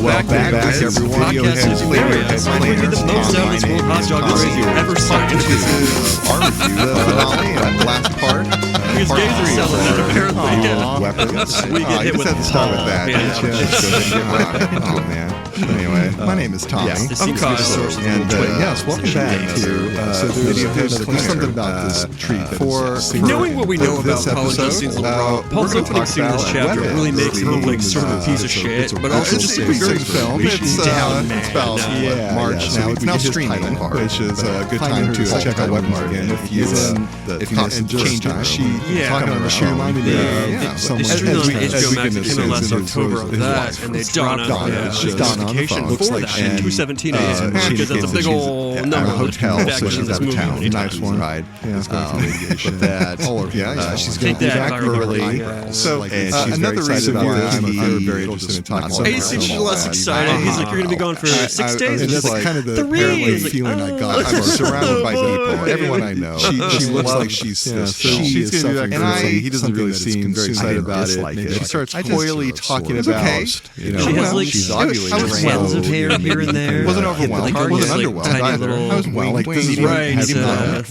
Welcome back to everyone. Podcast is hilarious. Might be the most out of this world hot dog race you've ever seen. This is our review of the finale, and last part. Because games are selling that apparently. Weapons. We get hit just with had to start with that. Yeah. Oh, man. Anyway, my name is Tommy. Yes, I'm Kyle. And yes, welcome back to there's something about this treat for knowing what we know about Paul and Justine's little raw. Paul's opening scene in this chapter really makes him look like sort of a piece of shit, but also just a very film. It's about March now. It's now streaming, which is a good time to check out Weapons again. If you change the sheet, talking on the shoe, reminded me of they streamed on HBO Max. It came out last October of that, and they dropped on notification for that at 2:17 a.m. because that's a big old number. Hotel, so she's out of town. Nice one. Right. She's going to be back early. So another reason why I'm very interested in talking about Ace seems less excited. He's like, you're going to be gone for 6 days? It's like kind of the feeling I got. I'm surrounded by people. Everyone I know. She looks like she's going to do that. And he doesn't really seem very excited about it. She starts coyly talking about, she has like strands of hair here and there. Wasn't overwhelmed. I wasn't underwhelmed either. I was well. Like this is right.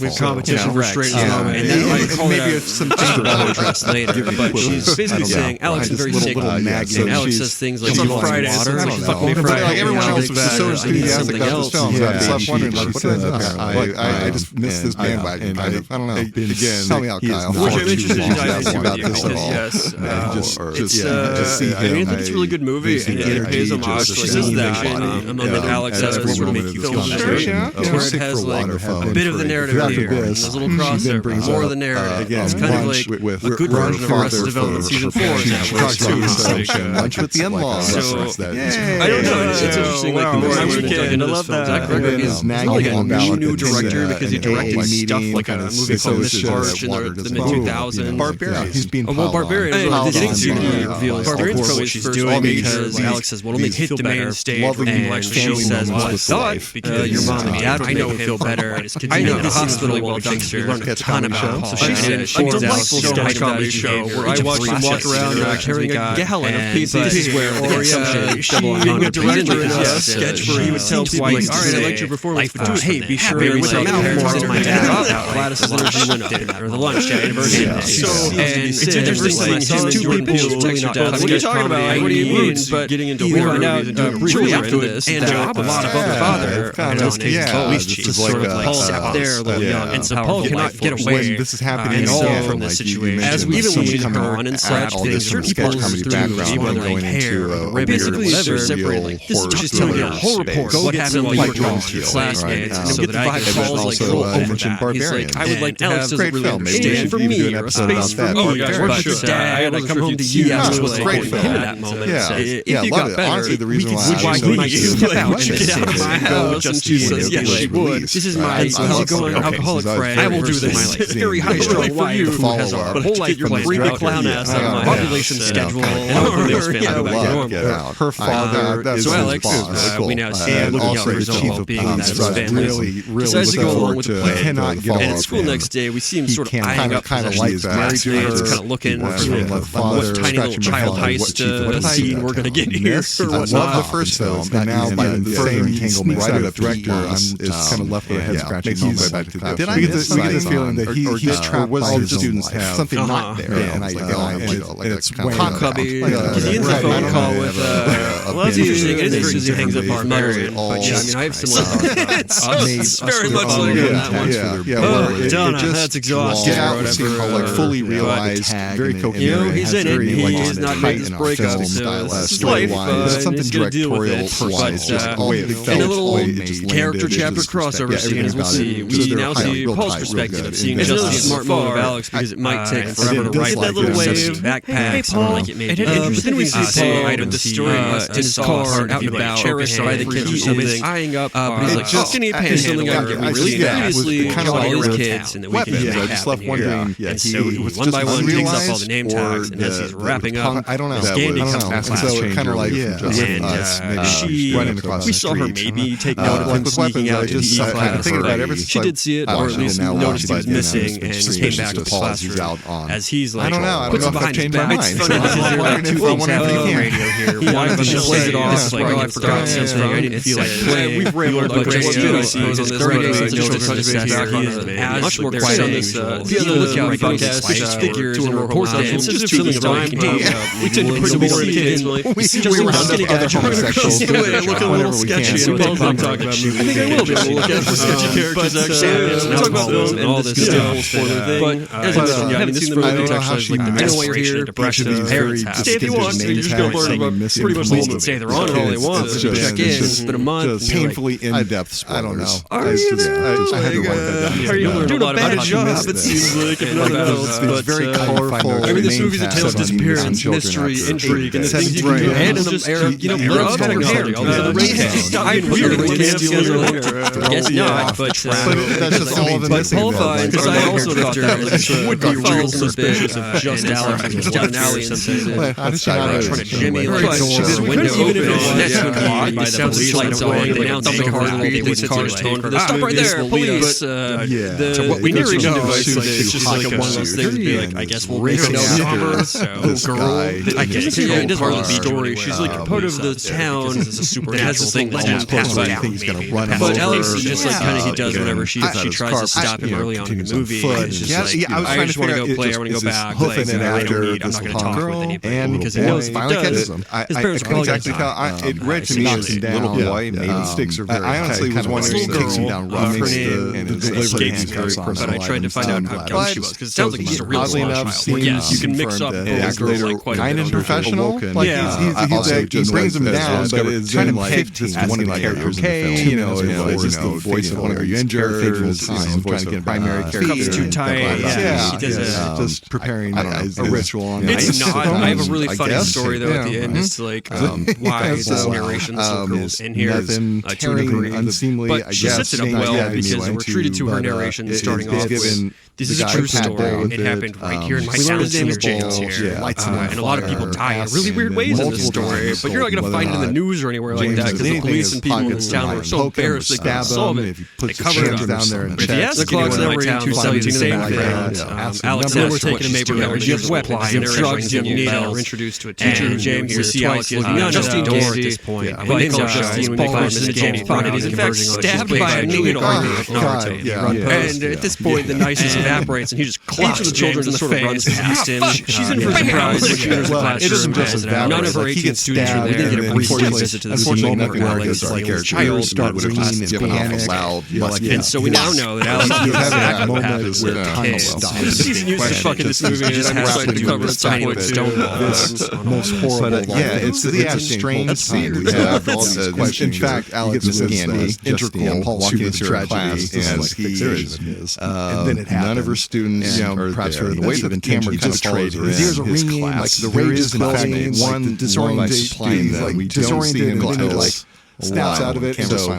We have competition for straight and then maybe some contrast later. But she's basically saying Alex is very sick. And Alex says things like, "On Friday, fuck me Friday." Like everyone else was so enthusiastic about this film. I slept wondering, like, what is this? I just missed this bandwagon. I don't know. Again, tell me out, Kyle. Which I'm interested in about this at all. Yes, I think it's a really good movie, and it pays homage. She says that among Alex has what would make you feel better. Where it has like a bit of the narrative here, and there's a little crossover, more of the narrative. It's kind of like a good version of Arrested Development season 4 Lunch with the in-laws. I don't know. It's interesting. Like the more I learn into this film, Zach Gregory is like a new director because he directed stuff like a movie called Miss March in the mid-2000s. Barbarian. He's being Barbarian. Barbarian's probably his first movie because Alex says, "Well, it'll make you feel better." And she says, "Well, I thought because your mom and dad would make him feel better." I know the hospital while Dexter learned a ton about. So she said, "A delightful sketch comedy show where I watched him walk around carrying a gallon of pizza." This is where the assumption she would direct a sketch where he would tell people, "All right, I liked your performance, but hey, be sure to tell the parents my dad Gladys's energy went up or the lunch anniversary." And it's interesting seeing two people texting each other. What are you talking about? What do you mean? But getting into horror movies and doing briefly after this, and a lot of other father, in this case, police chief, sort of like Paul's out there a little young, and so Paul cannot get away this is happening at all from this situation. As we even see her on and such, things certain people through, even they're like hair, or basically they're separated. Like this is just telling you a whole report. What happened while you were talking to your classmates, and get the vibe Paul's like roll over that. He's like, I would like to have great film, maybe for me or a space for me. But dad, I come home to you. That was great film at that moment. If you got better, we could step out and get out of my house. And she says, yes, she would. This is my easygoing alcoholic friend. I will do this. Very high-strung wife who has a whole life plan. Bring the clown ass out of my population schedule. Her father, so Alex, we now see looking out for his own well-being and that of his family. Decides to go along with the plan. And at school next day, we see him sort of eyeing up possessions. He's kind of looking for what tiny little child heist scene we're going to get here. I love the first film, and now by the same entanglement writer of director, is kind of left with a head scratching. Did I get this feeling that he's trapped by his students have something not there? And it's hot cubby. Because he ends the phone call with, well, that's interesting. It is because he hangs up his mother. But yeah, I mean, I have similar. It's very much like that one. Yeah, Donna, that's exhausting or whatever. Fully realized, very coherent. You know, he's in it. He's not made this breakup. So this is life. He's going to deal with it. But in a little character chapter crossover scene, as we'll see, we now see Paul's perspective of seeing just a smart move of Alex because it might take forever to write that little wave backpacks like it may be. But then we see Paul in the story in his car out and about, cherished by the kids or something, eyeing up. But he's like, just skinny pants, something I get me really previously kind of all his kids and the weekend that happened here. And so one by one takes up all the name tags, and as he's wrapping up, Gandhi comes back so kind of like we saw her maybe take note of him sneaking out to the E class. She did see it, or at least noticed he was missing, and came back to the classroom as he's like, puts it behind his back. It's funny because there are two things happening on the radio here. One of them plays it off like, I forgot something, I didn't feel like playing. We've rambled about Jay Stussy, who's on this radio, children's disaster. He is much more quiet on this. The other lookout podcast figures and reports on him. Just something about we tend to put more kids. We just round up other homosexuals. Look a little sketchy. And we'll talk about movies. I think I will be able to look at sketchy characters. Actually, talk about film and all this stuff. But as I mentioned, I haven't seen the movie. Actually, like the desperation and depression of parents have. Stay if you want. You just go learn about pretty much the whole movie. Say they're on it all they want. Check in. It's been a month. Painfully in-depth. I don't know. Are you doing a bad job? It seems like it's very colorful. I mean, this movie's a tale of disappearance, mystery, intrigue, and the things you can do. And just, love technology. I guess not, but that's just all of it. But qualified, because I also thought that would be real suspicious of just Alex was down an alley and said, trying to jimmy like the window open. That's what by the police lights on. They announced something hard. They would car tone for this. Stop right there, police. What we nearly know is just like one of those things. Be like, I guess we'll race it girl. I guess it doesn't really be story. She's like part of the town. It's a supernatural thing that's passed by. But Alex just like kind of he does whatever she tries to stop him early on in the movie. It's just like I just want to go play. I want to go back. I'm not going to talk with anybody because he knows if he does. His parents are probably going to talk. It read to me as a little boy. Maybe the stakes are very. I honestly was wondering if kicks him down rough her name and but I tried to find out how dumb she was because it sounds like he's a real child. Yes, you can mix up both like quite kind and professional. He brings him down, but it's trying to pick just one of the characters in the film. You know, it's just the voice of one of your injured. Trying to get a primary character. Cups too tight. Yeah, just preparing a ritual on that. It's not. I have a really funny story though at the end. It's like why this narration so cool in here to a degree, unseemly. But she sets it up well because we're treated to her narration starting off with. This is a true story. It happened right here in my town. His name is James here. And a lot of people die in really weird ways in this story. But you're not going to find it in the news or anywhere like that because the police and people in this town were so embarrassed they couldn't solve it. They covered it up. But if you ask anyone in my town, they'll tell you the same thing. Alex said we're taking a neighborhood where you have weapons and drugs and needles. We're introduced to a teacher who James we see Alex looking Justine door at this point. But Justine, when we find Miss Jenny Pocket, is in fact stabbed by a needle. And at this point, the nicest evaporates and he just clocks the children in the face. Past him. She's in for a surprise. It isn't just none of her 18 students are there. We didn't get a brief visit to this moment where Alex is like a child starts given off a loud. And so we now know that Alex has that moment where time stops. This season used to fucking this movie and just has to cover a tiny bit Stonewall. Most horrible. Yeah, it's strange scene. In fact, Alex is integral walking into her class and then it happens. None of her students, perhaps her the way that the camera kind of follows her in his class. Like the rage is in fact one disoriented, like we don't see him until snaps out of it. So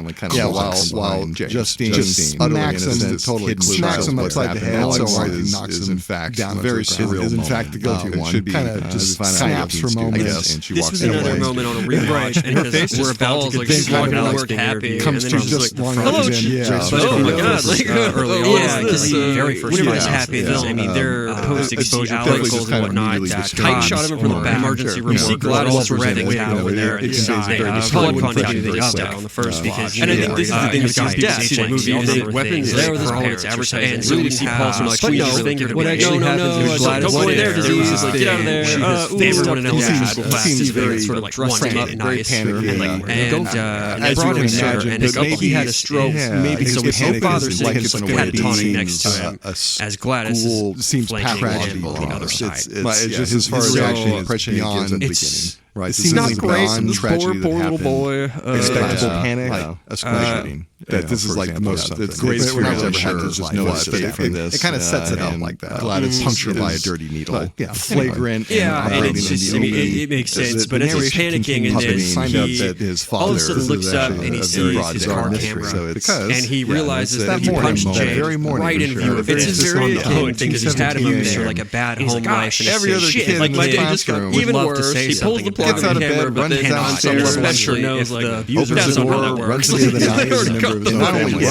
while Justine smacks him, smacks him upside the head, so he knocks him in fact down. Very surreal. Is in fact the guilty one. Kind of just snaps for moments. This was another moment on a rewatch, and her face we're about to get she's walking out of work happy, comes to just hello, oh my god, like early on, because the very first time was happy. I mean, they're post-exposure articles and whatnot. Tight shot of him from the back, emergency room. You see Gladys red over there inside. Blood contact. Up on the first because and I think this is the thing with his death. The movie is weapons there with his parents advertising, and so we see Paul like squeeze his finger. What actually happens? Don't go there because he's like, get out of there. Everyone in elementary class seems very sort of like dressed him up nice and I brought him there, and he had a stroke. Maybe so his father said he was like catatonic next to him as Gladys seems flanking on the other side. It's just as far as reaction is beyond. Right, it's not great. This poor little boy. Expectable panic. that this is like the most greatest experience I've ever had. Just know it kind of sets it up like that. Glad it's punctured by a dirty needle. Flagrant. It makes sense, but as he's panicking in this, he all of a sudden looks up and he sees his car camera, and he realizes that he punched Jay right in view of it. It's a very kid thing because he's had abuse or like a bad home life, and every other kid like my day just got even worse. He pulls the plug on the camera, but then especially knows like the abuser doesn't know how that works. Not only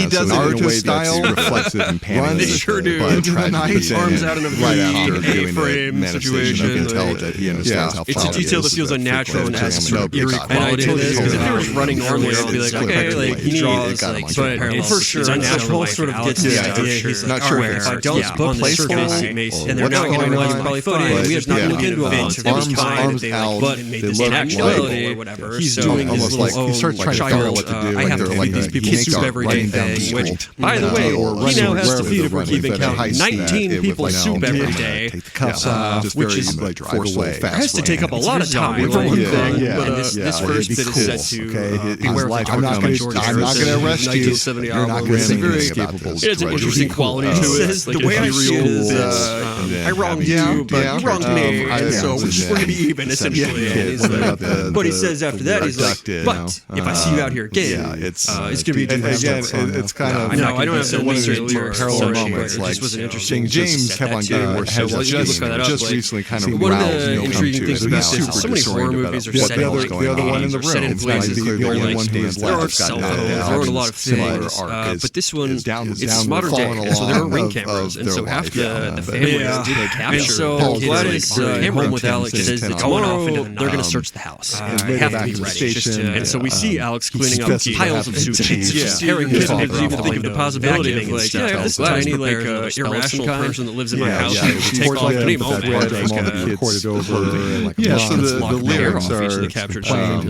he does it in a way that's reflexive and panicky. They sure do. Arms out in a A-frame situation. You can tell that he understands how it's a detail that feels unnatural and has sort of eerie quality to this. Because if they were just running normally, I'd be like, okay, like he draws like but for sure, Paul sort of gets the idea. He's like, if I don't on the surface, and they're not going to realize we're probably funny. We have not looked into it. Arms out, but this inactuality or whatever. He's doing his little he starts trying to figure out what to do. I have to feed these people soup every day thing. Which, by the way, he now has to feed if we're keeping count 19 people soup every day, which is forceful. Has to take up a lot of time for one thing. But this first bit is set to beware of I'm not going to arrest you. You're not going to say anything. It has an interesting quality to it. The way I see it is, I wronged you, but you wronged me, so we're going to be even, essentially. But he says after that, he's like, but if I see you out here again, it's going to be again, it's kind of. No, I don't have to listen to parallel moments. Like just was an interesting. James kept on getting more just recently kind of one of the intriguing things about this is so many horror movies are set in the other one in the room. The only one who is left. There are a lot of things, but this one, it's modern day, and so there are ring cameras, and so half the family did capture. And so Gladys, home with Alex, says that tomorrow they're going to search the house. I have to be ready. And so we see Alex cleaning up piles of soup. Tearing his off. Even think of the possibility of like, this tiny like irrational person that lives in my house would take off any moment. Recorded over. So the lyrics are captured.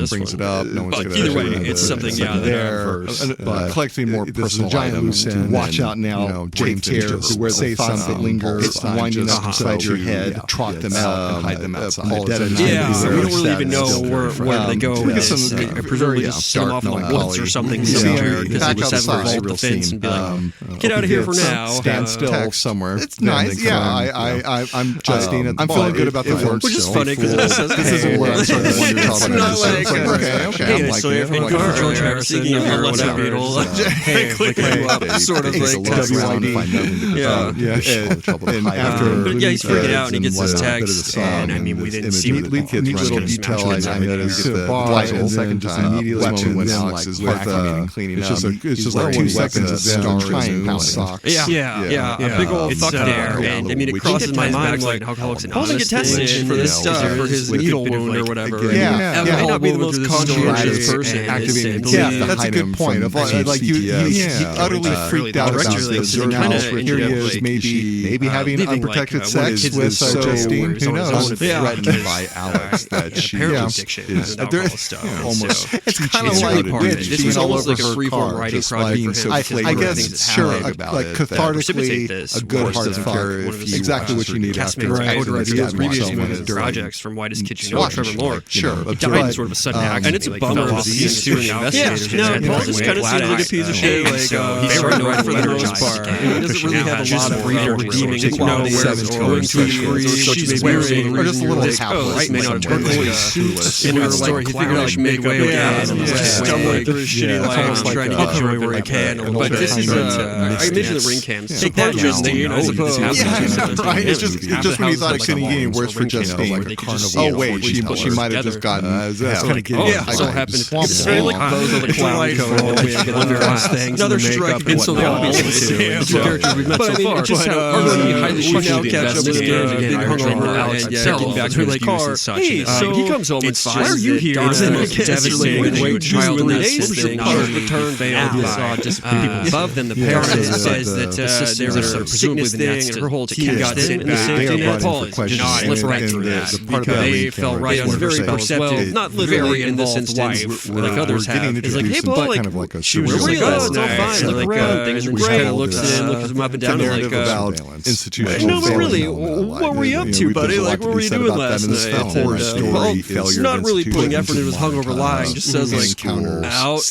Brings it up. But either way, it's something. There, collecting more personal items. Watch out now, James cares. Where they thoughts that linger, winding up inside your head, trot them out and hide them outside. We don't really even know where they go. Presumably just set them off in like woods or something somewhere because they just have to vault the fence and be like, get out of here for now. Stand still somewhere. It's nice. Yeah, I'm Justine at the bar. I'm feeling good about the work. Which is funny because it says, this isn't where I'm starting to wonder. It's not like, okay, so if you go George Harrison or whatever, sort of like WID. Yeah, he's freaking out and he gets his text, and I mean, we didn't see what neat little detail I noticed the Bible second time immediately when Alex is vacuuming and cleaning up. It's just like 2 seconds of them trying house socks. Yeah, a big old fuck there, and I mean, it crosses my mind like Alcoholics Anonymous get tested for this stuff for his needle wound or whatever. Yeah, may not be the most conscientious person. Yeah, that's a good point. Like he utterly freaked out about this. Here he is, maybe having unprotected sex with Justine. Who knows? Threatened by Alex that she is almost. It's kind of like witch. This was almost like a freeform writing project for him. I guess sure, like cathartically a good heart fuck. Exactly what you need after his previous movies projects from Whitest Kitchen or Trevor Lord. Sure, he died in sort of a sudden accident, and it's a bummer to see these two investigators. No, Paul just kind of seems like a piece of shit. Like he's sort of right for the most part. He doesn't really have a lot of redeeming qualities or going to a degree. She's wearing or just a little hapless. May not have turquoise in her story. He figured out she made way again and stumbling through his shitty life, trying to get joy where he can. But this is I mentioned the ring cams. Take that, Justine. I suppose. Yeah, right. It's just when you thought it couldn't get any worse for Justine. Oh wait, she might have just gotten so happened. It's very like those are the clown coat under us things. Another strike against the two characters we've met so far. Just highly now catch up with being hungover and getting back to his car. Hey, so he comes home and says, "Why are you here?" It's a devastating way child in this thing. The turn veil saw just people above them. The parents says that there was a presumably the next her whole team got sent back. And Paul is just slip right through that because they fell right on very perceptive, not literally in this instance, like others have. It's like, hey, Paul, like, she was like, oh, it's all fine. Like, things are great. Looks at him, looks him up and down, and like, no, but really, what were you up to, buddy? Like, what were you doing last night? Paul, not really putting effort into his hungover lying, just says like, out.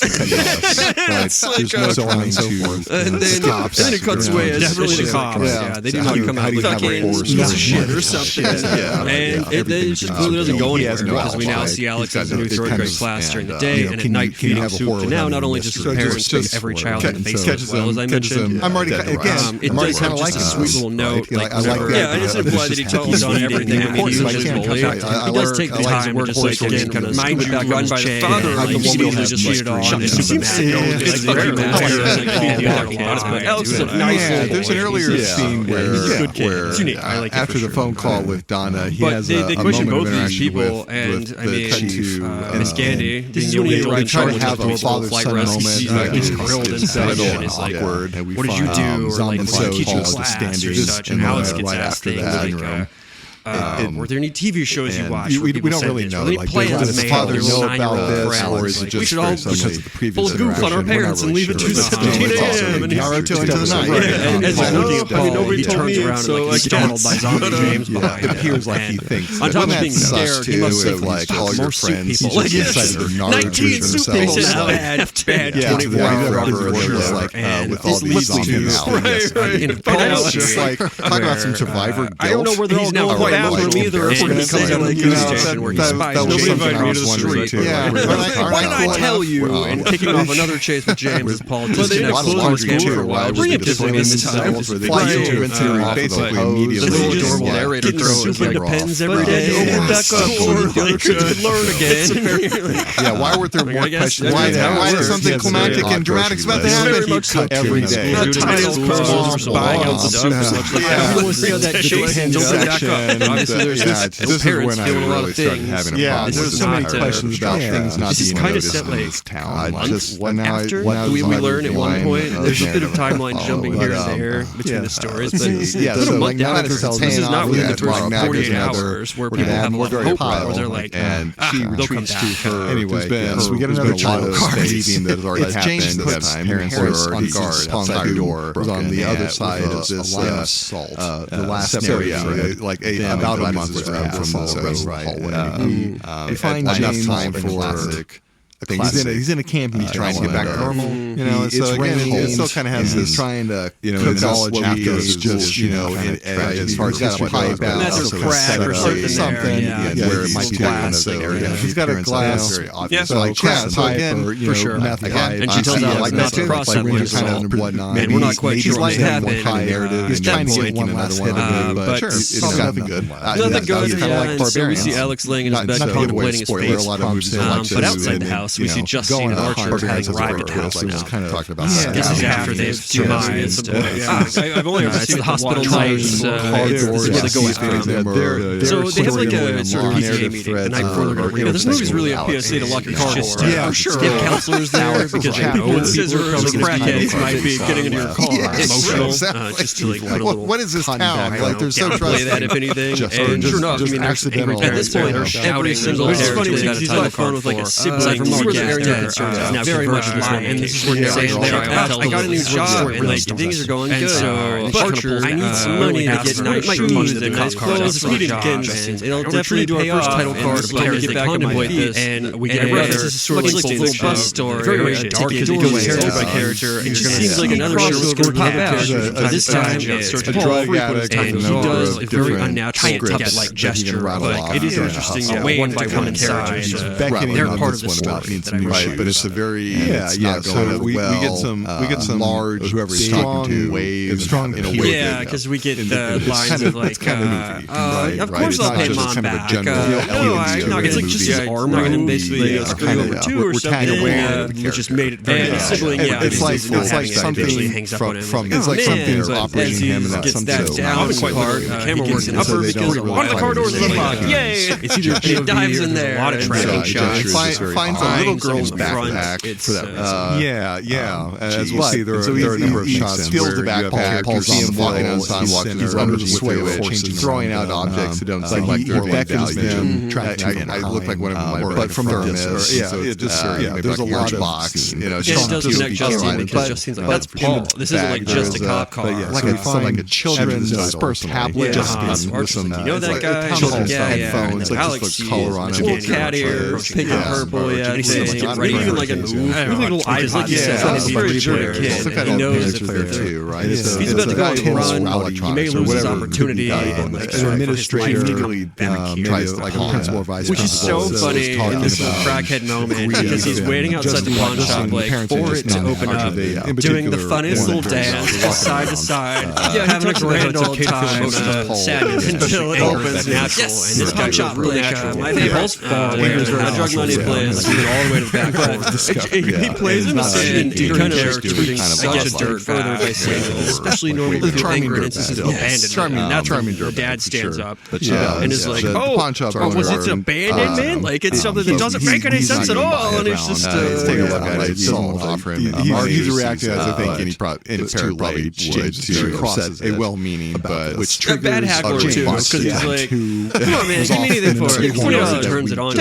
It's like so on and so forth. And then it cuts away. It's really the cops. Yeah, they do not come out with fucking piece of shit or something. And it just really doesn't go anywhere because we now see Alex as a new third grade class during the day, and at night feeding soup to now not only just her parents, but every child in the basement as well, as I mentioned. I'm already again. It does have just a sweet little note. Yeah, and it's implied that he tells on everything. I mean, he's just bully. He does take the time to just like again kind of mind you run by the father, like immediately just cheated on. It's very mad. Alex is a nice. There's an earlier scene where after the phone call with Donna, he has a question moment both of these people, and I mean, Miss Candy, this is when they try to have a father-son moment. He's grilled and such, and it's like, awkward. what did you do? Or like, what did you teach in class or such? And Alex gets asked things like, were there any TV shows you watched? We don't really know. Like, does his father know about this, or is it just we should all full goof on our parents and leave it to 17 a.m. and Naruto into the night. And as he's looking at Paul, he turns around and like he's startled by Zombie James behind him. It appears like he thinks. On top of being scared, he must think like all your friends. Like 19 soup people. They said bad 24-hour like with all these zombies. Paul's just like talk about some survivor guilt. I don't know where they're all going. Bathroom either. When he comes out of the news station where he spies, nobody invited me to the street. Why did I tell you? And kicking off another chase with James as Paul disconnects the laundry for a while. Bring it to him this time. The little adorable narrator throws into pens every day. Open back up so the other kids could learn again. Yeah, why weren't there more questions? Why is something climactic and dramatic about to happen every day? Titles, posters, buying out the stuff. You want to see how that chase and don't back up. Obviously, there's this parents is when doing a lot of started things. having a problem. There's so many questions about things not being noticed in this town. After we learn at one point, there's a bit of timeline jumping here and there between the stories, but it's a month down. This is not within the first 48 hours where people have a lot of hope, where they're like, and she retreats to her. Anyway, so we get another lot of leaving that has already happened. Parents are on guard outside the door. Was on the other side of this assault. The last area, like about a month from the hall. They find enough time for classic. He's in a camp and he's trying to get back to normal. You know, so again, it still kind of has this trying to, knowledge after is just, as far as got a pipe out, that's a crack or something where it might be that kind of area. He's got a glass, so like glass pipe or for sure, meth pipe. And she tells him like not to cross that whatnot. Man, we're not quite sure what happened. He's trying to get one last hit of it, but sure, it's nothing good. Nothing good. And so we see Alex laying in his bed, contemplating his fate. But outside the house, we see Justine and Archer having arrived at the house now. This is after they've survived. I've only ever seen the hospital nights. This is where they go after. So they have like a sort of PTA meeting the night before they're going to read. This movie's really a PSA to lock your car door. Yeah, for sure. They have counselors there because they know when scissors and crackheads might be getting into your car. Emotional. Just to like put a little. What is this town? Like they're so play that if anything. And sure enough, I mean, there's angry parents there. They're shouting. It's funny when he's on the phone with like a sibling. Now very much lying, and this is where they're saying, I got a new job, and like things are going good. So Archer, I need some money to get nice shoes and nice clothes, speeding skins. It'll definitely do our first title card to get back on my feet, and we get another. This is sort of like a little bus story, very dark character by character. It just seems like another show is going to pop out. This time, it's Paul, and he does a very unnatural like gesture. Like it is interesting, one by one inside. They're part of the story that I wrote. But it's a very so we get some large whoever he's talking to wave strong in a way. Yeah, because we get lines of like, of course I'll pay mom back. It's like just his arm and basically screwing over two or something. We just made it very sibling. Yeah, it's like something from it's like something operating him and that's something. Down part, the camera works in upper because one of the car doors is unlocked. Yay! It's either it dives in there. A lot of tracking shots. Finds a little girl's backpack for that. As we'll see, there are a number of shots steals the backpack. You see him walking on the sidewalk. He's under the sway, throwing out objects that don't seem like they're beckons them. I look like one of my but from their miss. There's a lot of box. It does connect Justine because Justine's like, that's Paul. This isn't like just a cop car. Like a children's tablet with some you know that guy? Headphones. Alex sees a little cat ears, pink and purple. Yeah, and he anything, even like a little iPod. Like you said, he's very mature kid. He knows if he's about to go on a run, he may lose his opportunity. An administrator, like a principal vice, which is so funny in this crackhead moment because he's waiting outside the pawn shop like for it to open up, doing the funniest little dance side to side, having a grand old time, sadness until it opens. Yes, and this pawn shop, my favorite. Drug money plays all the way to the back. He plays in the sand. He kind of tweaks the dirt further by saying, especially normally with anger instances of abandonment. That's when the dad stands up and is like, "Oh, was it abandonment? Like it's something that doesn't make any sense at all." And it's just take a look at it. He's reacting as I think any parent probably would to cross a well-meaning, but which a bad hackler too, because he's like, "Come on, man, give me anything for it." He turns it on.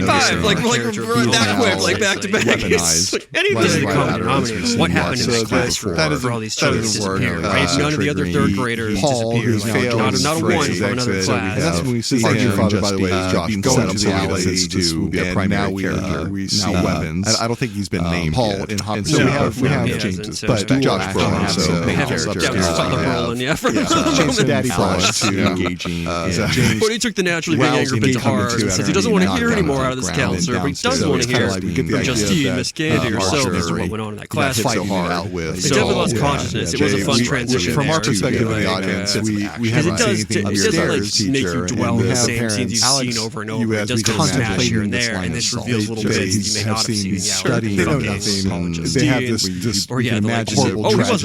5, like that quick, like back to back. Anything. What happened in that class for all these children disappeared? None of the other third graders disappeared. Not a one from another class. That's when we see your father, by the way, is Josh going to the alleys to be a primary character. We see weapons. I don't think he's been named Paul in Hopkins. So we have James, but Josh Brolin. So they have Brolin, James Daddy Brolin to engaging. But he took the naturally being angry bit to heart and says he doesn't want to hear anymore out of this counselor, but he does want to hear from Justine, Miss Candy herself as to what went on in that class. So it definitely lost consciousness. It was a fun transition. From our perspective of the audience, we haven't seen anything it doesn't make you dwell in the same scenes you've seen over and over. It does kind of smash here and there, and this reveals little bits that you may not have seen. They know nothing. They have this, or he was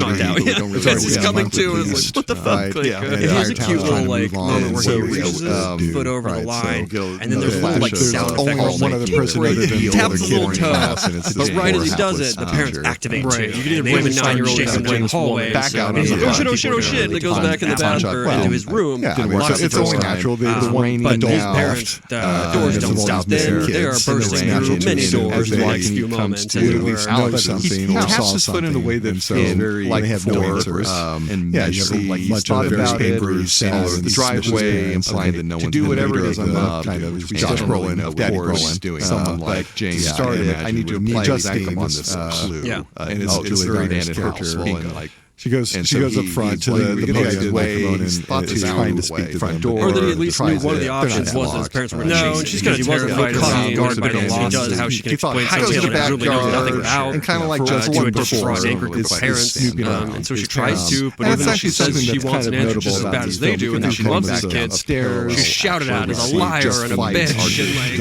knocked out. It's coming to. It's like, what the fuck? It has a cute little like moment where he reaches his foot over the line, and then there's a little like sound effect. One other person he taps his little toe, but right as he does it, the parents activate too. You can either blame a 9-year-old chasing down the hallway, back out, and he's like, oh shit, and it goes back in the bathroom into his room. It's only natural. But these parents, the doors don't stop there. They are bursting through many doors in the next few moments. He taps his foot in a way that feels very like have no answers. And you see much of the papers, the driveway, implying that no one's do whatever it is. I'm not kind of Josh Brolin, of course, doing someone like James started. I need to apply his act on this clue. And it's very character and like. She goes up front to the podium and is trying to speak to the front door. Or that he at least knew one of the options was that his parents were no, and she's kind of terrified caught off guard by the loss and how she can explain something that absolutely knows nothing about. And kind of like just to a different angry group of parents. And so she tries to, but even though she says she wants an answer just as bad as they do and that she loves these kids, she's shouted at as a liar and a bitch and like,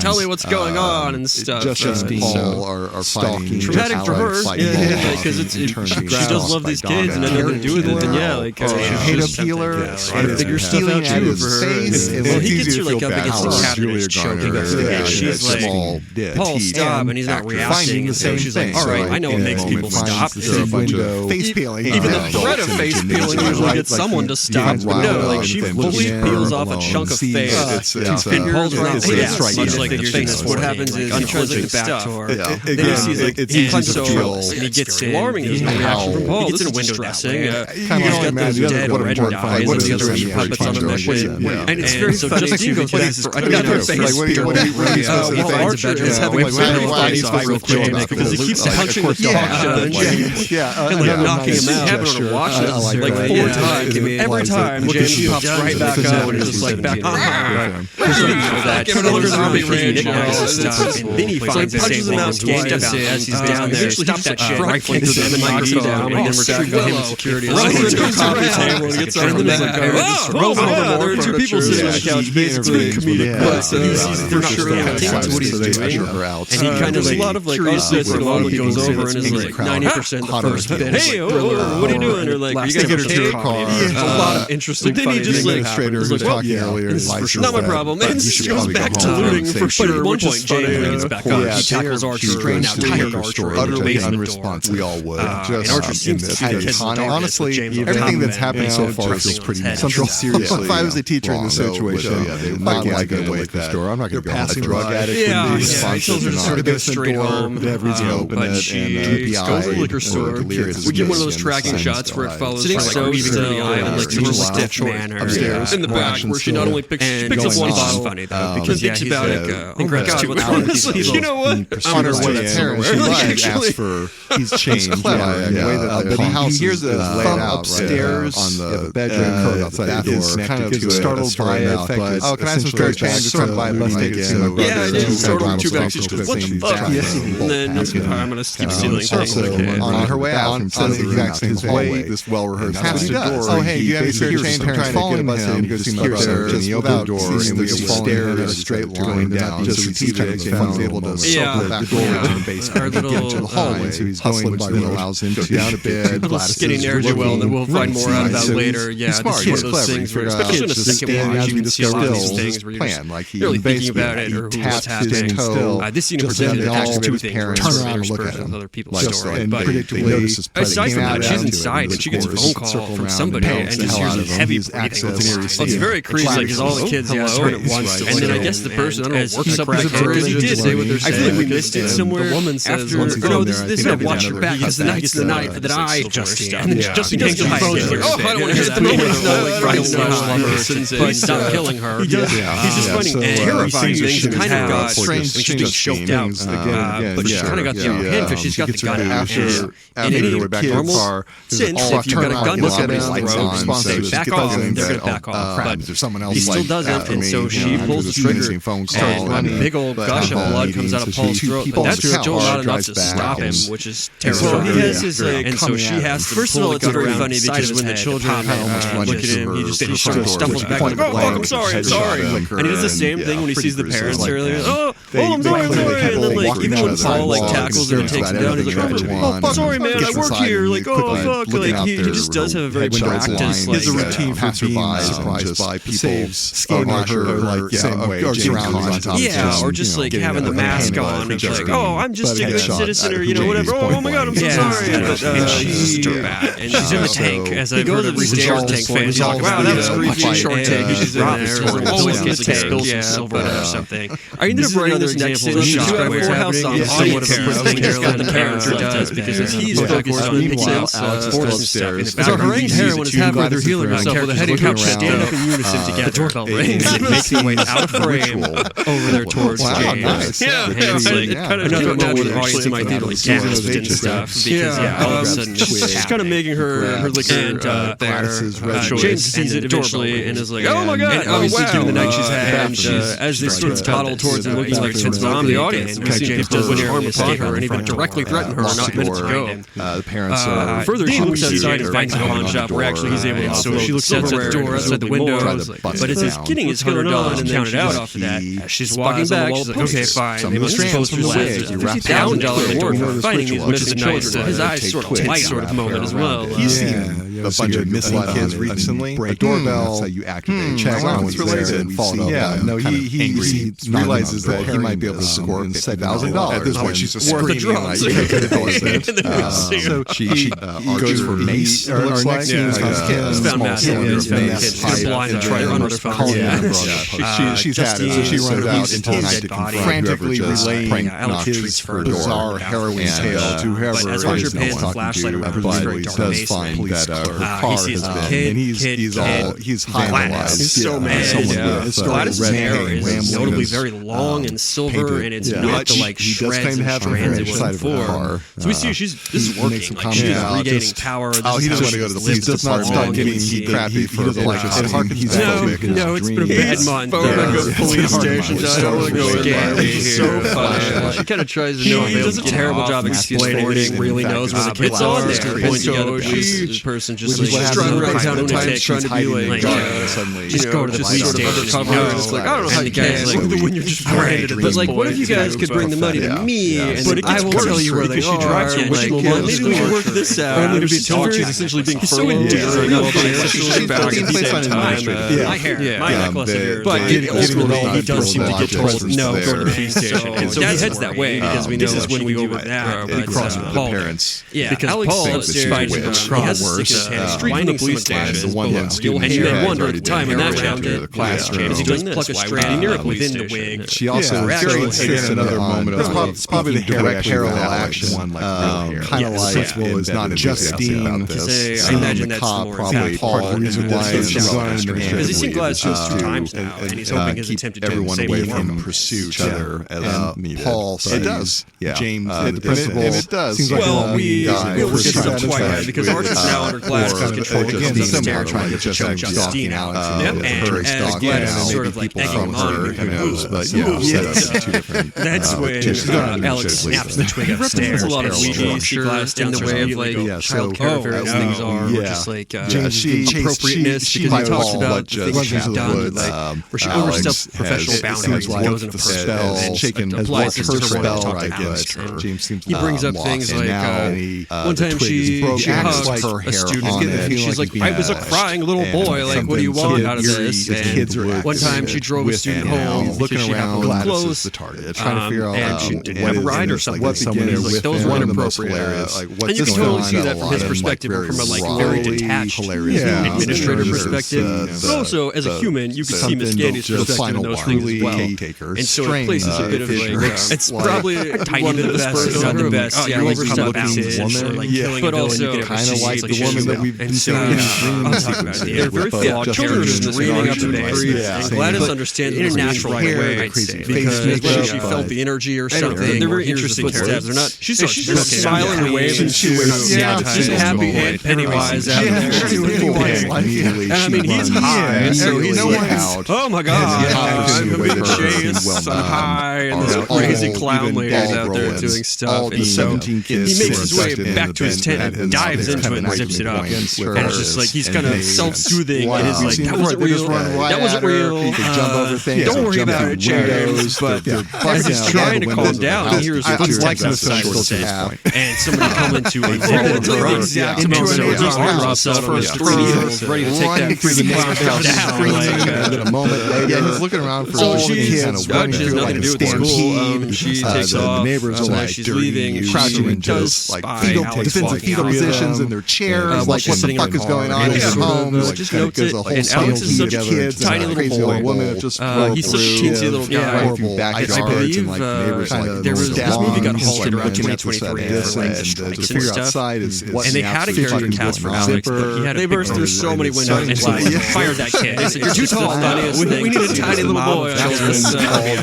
tell me what's going on and stuff. Just Paul are stalking. Traumatic for her, because she does love these kids and had nothing to do with it, then hate a peeler, figure stuff out too for her. Well, he gets her like up against the cabinet and choking her, and she's like, Paul, stop, and he's not reacting, and so she's like, all right, I know what makes people stop. Face peeling. Even the threat of face peeling usually gets someone to stop. No, like she fully peels off a chunk of face. Paul's not much like the face. What happens is he tries to back to her. Then he sees like he comes over and he gets alarming. There's no reaction from Paul. This is window dressing. He's got those dead or red eyes and the other meat puppets on a mission. And it's very funny. Justine goes back for another face peeling. Archer is having a very funny fight with James because he keeps punching the dog and like knocking him out. Having her watch this like 4 times. Every time James pops right back up and is just like back on that. Give it a look at the range. And then he finds the same thing as he's down there. Stops that shit, rifling through the microphone down, and then we're back on him security. Runs into a coffee table and gets on the back. There are 2 people sitting on the couch. Basically comedic, but they're not sure what he's doing. And he kind of a lot of like curiosity for a moment goes over and is like 90% the first bit. Hey, what are you doing? Or like, are you guys okay? A lot of interesting. Then he just like, not my problem. And she goes back to looting for sure. At one point, James gets back on. He tackles Archer, now tired Archer, utterly unresponsive. We all would. And Archer seems to honestly, everything that's happened so far feels pretty natural. Seriously, if I was a teacher in this situation, I'm not going to go to the store. I'm not going to go to a drug addict. I told her to sort of go straight home, but she goes to the liquor store. We give one of those tracking shots where it follows her so still in like a stiff manner in the back, where she not only picks up one bottle, funny though, because thinks about it. Oh my God, you know what? On her way in, she asks for he's changed. He hears it laid out upstairs on the bedroom outside the door, kind of startled by it. Oh, can I have some spare change? Just trying to buy a bus ticket. Yeah, and then startled two bags. What the fuck? And then I'm gonna keep stealing things. On her way out, on the exact same hallway, this well-rehearsed door. Oh, hey, you have any spare change? I'm trying to get a bus in and go see my brother. Just without the door, and we stairs in a straight line down. Just strategic, and he's able to circle back over to the basement and get to the hallway. So he's going, which then allows him to go down to bed. Little skinny ne'er-do-well that we'll find more out about later. Yeah, this is one of those things where, especially in a second watch, you can see a lot of these things where you're just really thinking about it or what's happening. This scene in particular actually two things. Turn around and look at other people's story. But aside from that, she's inside and she gets a phone call from somebody and just hears a heavy breathing. It's very creepy. Like, all the kids turn at once. And then I guess the person, I don't know, works up because he did say what they're saying. I feel like we missed it somewhere. The woman says, no, this is watch your back. It's the night that I just. And then Justin takes the phone. He's like, oh, I don't want to hear that. He's not like Brian Snow, but not killing her. He's just finding terrifying things and kind of got strange. She's being choked out. But she's kind of got the upper hand because she's got the gun out. In any normal sense, if you've got a gun to somebody's throat, say back off, they're going to back off. But he still doesn't, and so she pulls the trigger, and a big old gush of blood comes out of Paul's throat. But that's still not enough to stop him, which is terrible. So he has his, and so she has to. First of all, it's very funny because when the children look at him, he just sort of stumbles back and goes, "Oh, I'm sorry." And he does the same thing when he sees the parents earlier. Oh, I'm sorry. And then like even when Paul like tackles her and takes him down, he's like, "Oh, sorry, man, I work here." Like, oh fuck, like he just does have a very practiced like a routine for being surprised by people scheming her like same way, or just like having the mask on and like, oh, I'm just a good citizen or whatever. Oh my God, I'm so sorry. And she's bad, and she's in the tank. As I've heard of recent Shark Tank fans talk, wow, that was creepy. Shark Tank, she's in there, always gets like spills some silver or something. I ended up writing this next shot where House on somewhat of a the character does because he's focused on picking out sports and stuff. So her heroine is halfway through healing herself with a head and couch stand up in unison together. The doorbell rings. It makes her way out of frame over there towards James. Yeah, another moment where the audience might be like gasped and stuff because all of a sudden she's kind of making her liquor James sees it eventually and is like, oh my God, and obviously given the night she's had, and as they sort of toddle towards her looking like it's on the audience, we see James does put arm upon her and even directly threaten her not minutes ago. The parents further, she looks outside and finds a pawn shop where actually he's able to so she looks out the door outside the window, but as he's getting his $100 and counted out off of that, she's walking back, she's like, okay, fine, they must suppose from the way $50,000 reward for finding these missing children. His eyes sort of light sort of moment as well. He's seen a bunch of missing kids recently. A doorbell. That's how you activate. Check on what's related and follow up. Yeah, no, he realizes that he might be able to score $7,000. At this point, she's just screaming like, so she goes for mace. Our next scene is found massive. Blind and try to run with her phone. She's had it, so she runs out into the night to confront frantically relaying his bizarre harrowing tale to whoever is talking to. But he does find that her car has been, and he's vandalized. He's so mad. Gladys's hair is notably very long and silver, and it's not the like shreds and strands it was before. So we see this is working. Like she's regaining power. Oh, he doesn't want to go to the police. He does not stop getting crappy for the No, it's been a bad month. Go to the police station. I don't want to go in there. It's so funny. She kind of tries to do a terrible job explaining that he really knows where the kids are. Point together. This person just strung around town trying to be like, just go to the police station. It's like, I don't know how you guys when you're just branded. But like, what if you guys could bring the money to me, and I will tell you where they are. Maybe we should work this out. Only to be told she's essentially being furloughed. My hair, my necklace of yours. But ultimately, he does seem to get told, no, go to the police station. And so he heads that way because we know this is when we go with that. Across the parents. Yeah, because Paul upstairs, he has a sick in his hand. Street from the police station. And you may wonder at the time in that round, is he going to pluck a strand within the wig? She also takes another moment of it's probably the direct parallel action. Kind of like is not Justine. I imagine that's more probably part of the reason why because he's seen Glass just 2 times now, and he's hoping his attempted to everyone save away him from pursuit other as Paul says it does. Yeah, James, the principal, and it does. Seems well, we will get to that quite because Arch is now under Glass control. Again, similar trying to just Justine out, and as Glass is sort of like egging him on. Who knows? But yeah, that's when Alex snaps the twig upstairs. There's a lot of Glass in the way of like child care affairs things are, just like appropriateness, because he talks about things she's done, like where she oversteps professional boundaries and goes into spell and applies this to her spell, I guess. He brings up things like one time she hugged a student. She's like, I was a crying little boy. Like, what do you want out of this? And one time she drove a student home looking around, close, trying to figure out and she didn't have a ride or something. What begins like those were inappropriate. And you can totally see that from his perspective, from a like very detached administrator perspective. But also as a human, you can see Miss Gandy's perspective in those things as well. And so it places a bit of like it's probably a tiny bit of the best, not the best. Yeah, like overstep bounces, like killing a villain, you get kind of like the woman that we've been seeing in dreams. They're very flawed characters dreaming up to degrees. And Gladys understands in a natural way, I'd say, because whether she felt the energy or something. They're very interesting characters. They're not. She's just smiling and waving. She's happy and Pennywise out there. And I mean, he's high, so he's like, oh my god, I'm being chased. I'm high, and this crazy clown lady is out there doing stuff. And so he makes his way back to his tent and dives into it and zips it up. And it's just like he's kind of self-soothing. And he's like, that wasn't real. That wasn't real. Don't worry about it, James. But as he's trying to calm down, he hears footsteps outside the tent, and somebody coming to ready to take that freaking house down. In a moment later, he's looking around for all the kids. Doug has nothing to do with the school. She takes off. The neighbors are like she's leaving, crouching into defensive fetal positions in their chairs. Like, what the fuck is going on in their homes? Just notes it. And Alex is such a tiny little boy. He's such a teensy little guy. I believe this movie got halted around 2023 for like the strikes and stuff. And they had a character cast for Alex, but they burst through so many windows and fired that kid. They said, you're too tall. We need a tiny little boy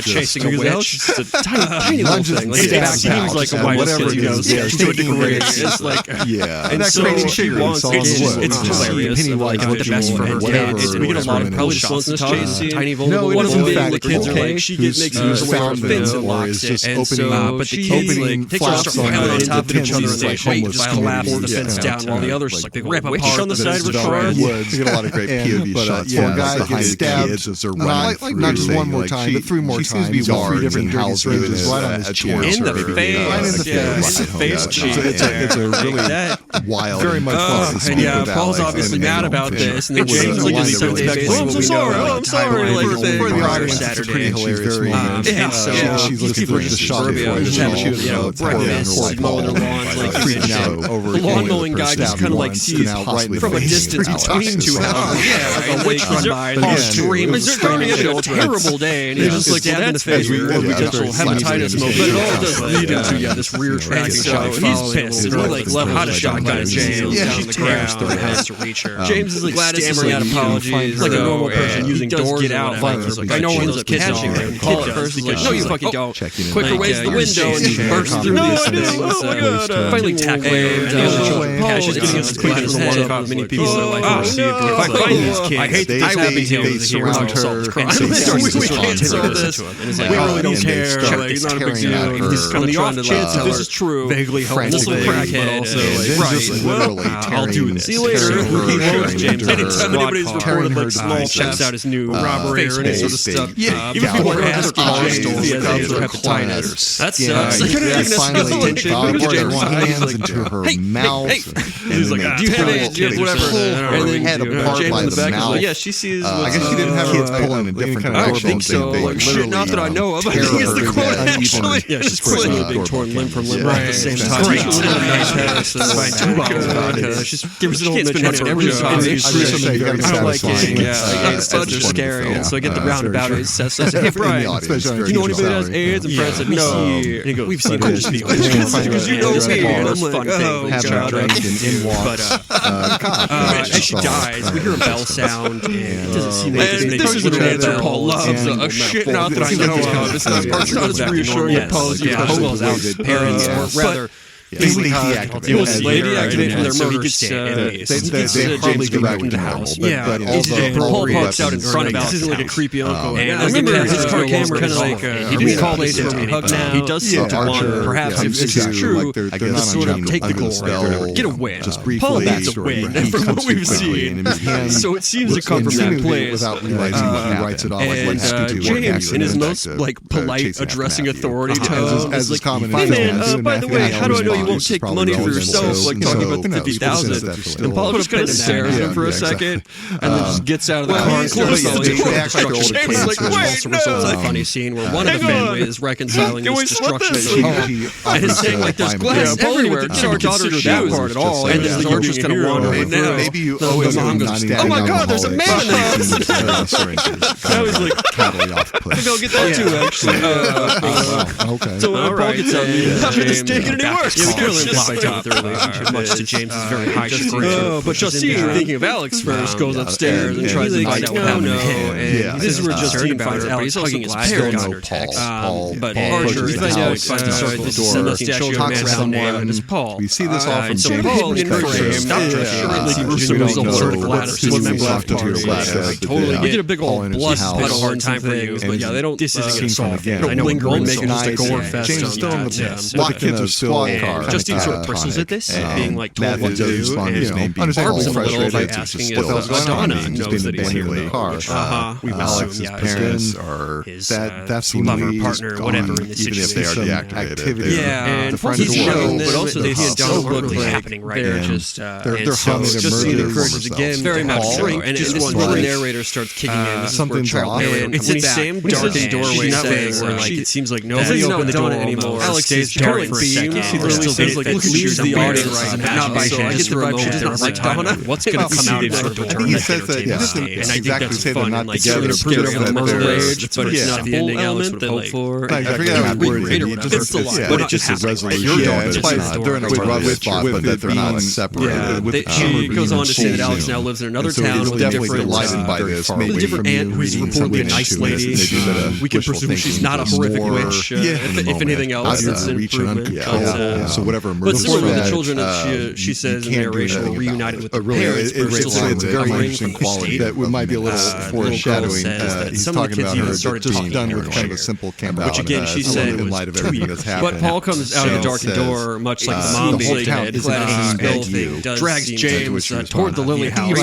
chasing a witch. It's a tiny little thing. Like, it seems like a white kid, you know, to a degree. It's like, and so she wants it's hilarious. Like, the best for her kids. We get a lot of probably shots in this chase. Tiny vulnerable. One of them being the kids like she makes use of a fence and locks it. And so, but the kids like take off piling on top of each other and they wait to collapse the fence down while the others like they rip apart on the side of her car. You get a lot of great POV shots. Poor guy gets stabbed. Like not just one more time, but 3 more times. Seems to be 3 different dirty syringes right on his chin. In the face. Right in the face. It's a face cheek. It's a really wild, very much. And yeah, Paul's obviously mad about this, and then James like is so expecting. Oh, I'm sorry. Like for the Irish Saturday. Pretty hilarious. And so she's looking for the shot. Just having breakfast, mowing their lawns, like freaking out over the lawn mowing guy just kind of like sees from a distance between 2 houses. Yeah, a witch run by. They're going to have a terrible day, and he's just like stabbed in the face with potential hepatitis. But it all does lead into this rear tracking shot. He's pissed, and he like left a shotgun at James down the ground and has to reach her. James is like stammering out apologies, like a normal person using doors. Get out, like I know one of those kids catching her. Call it first, like no, you fucking don't. Quicker ways the window and just bursts through these things. Finally tackle her. She's getting us quick as one of many people in life have received. If I find these kids, I hate these happy tales here. And so we can't solve this. We really don't care. It's not a big deal. He's kind of trying to this is true. Vaguely helpful. This little crackhead, right? Well, I'll I'll do this. See you later. He loves James. Anytime anybody's reported like small checks out his new robbery or any sort of stuff. Even people are asking James if he has AIDS or hepatitis. That sucks. Finally, Bob brought hands into her mouth. He's like, do you have AIDS? Whatever. And then head apart by the mouth. Yeah, she sees. I guess she didn't have kids pulling in different directions. I don't think so. Like, shit, not that I know of. I think it's the quote, actually. Yeah, she's pulling a big torn limb from limb at the same time. She's in a nice house and buying 2 bottles of vodka. She's gives it a whole Mitch every time. I don't like it. Yeah, it's such scary. And so I get the roundabout. It says, "Hey, Brian, do you know anybody that has AIDS?" And Brian said, "No." And he goes, "We've seen those people because you know me." And I'm like, "Oh, God." But as she dies, we hear a bell sound, and it doesn't seem like this is the answer Paul loves. A shit not that I know of. It's not as reassuring as Paul's Alex's parents, or rather. Basically deactivated from their murder state. They hardly get back into the house. But Paul parks out in front of Alex. This isn't like a creepy uncle. And I remember his car camera kind of like he didn't call it for me hug now. He does seem to want, perhaps if this is true, to sort of take the glory, get a win. Paul needs a win from what we've seen. So it seems to come from that place. And James, in his most like polite addressing authority tone, is like, "Hey man, by the way, how do I know you won't take money for yourself?" Like talking about the 50,000. And Paul just kind of stares at him for a second, and then just gets out of the car and closes the door. James like, "Wait, no!" It's a funny scene where one of the family is reconciling this destruction of the home, and is saying like, "There's glass everywhere." Get our daughter to that part at all, and then the just kind of wandering. Maybe you owe him "Oh my God, there's a man in the house!" I was like, "Maybe I'll get that too." Actually, okay. So when Paul gets out, how could this take it any worse? Yeah, Carolyn implies that the relationship, much to James's very high chagrin. But Justine, thinking of Alex first, goes upstairs and tries to find out what happened to him. And this is where Justine finds Alex hugging his parents under text. But Archer, you find out this is a mustachioed man with a name, and it's Paul. We see this all from so Paul encourages him. Stop trying to use a whole sort of ladder system. Totally get a big old blood puddle hard time for you. But yeah, they don't. This isn't going to solve it. I know we're making just a gore fest. James still in the kids are still Justine sort of bristles at this, being like told what to do, and barbs him a little by asking if Donna knows that he's here. We assume, parents are that's lover, partner, whatever in this situation. Even if they are deactivated. And he's shown, but also they don't look like happening right now. Just they're humming Justine encourages again, very much so. And this is where the narrator starts kicking in. This is where Charles, it's the same darkened doorway saying where like it seems like nobody opened the door anymore. Alex stays dark for a second. He literally says like leaves the audience not by chance. I get the vibe she does not like Donna. What's going to come out of her door? He says that, and I think that's fun. And like sort of prove it over the murder rage, but it's not the ending Alex would hope for. I forget how we read it. It's the line, but it just is resolution. They're in a rough spot, but they're not separated. She goes on to say that Alex now lives in another town with a different aunt who's reportedly a nice lady. We can presume she's not a horrific witch. If anything else, it's an improvement. So whatever. But similarly, the children, she says in the narration, were reunited with their parents. It's very interesting quality that might be a little foreshadowing. He's talking about her just done with kind of a simple camp out. Which again, she said in light of everything that's happened. But Paul comes out of the darkened door, much like the mom did, clad in filthy, drags James toward the Lily House,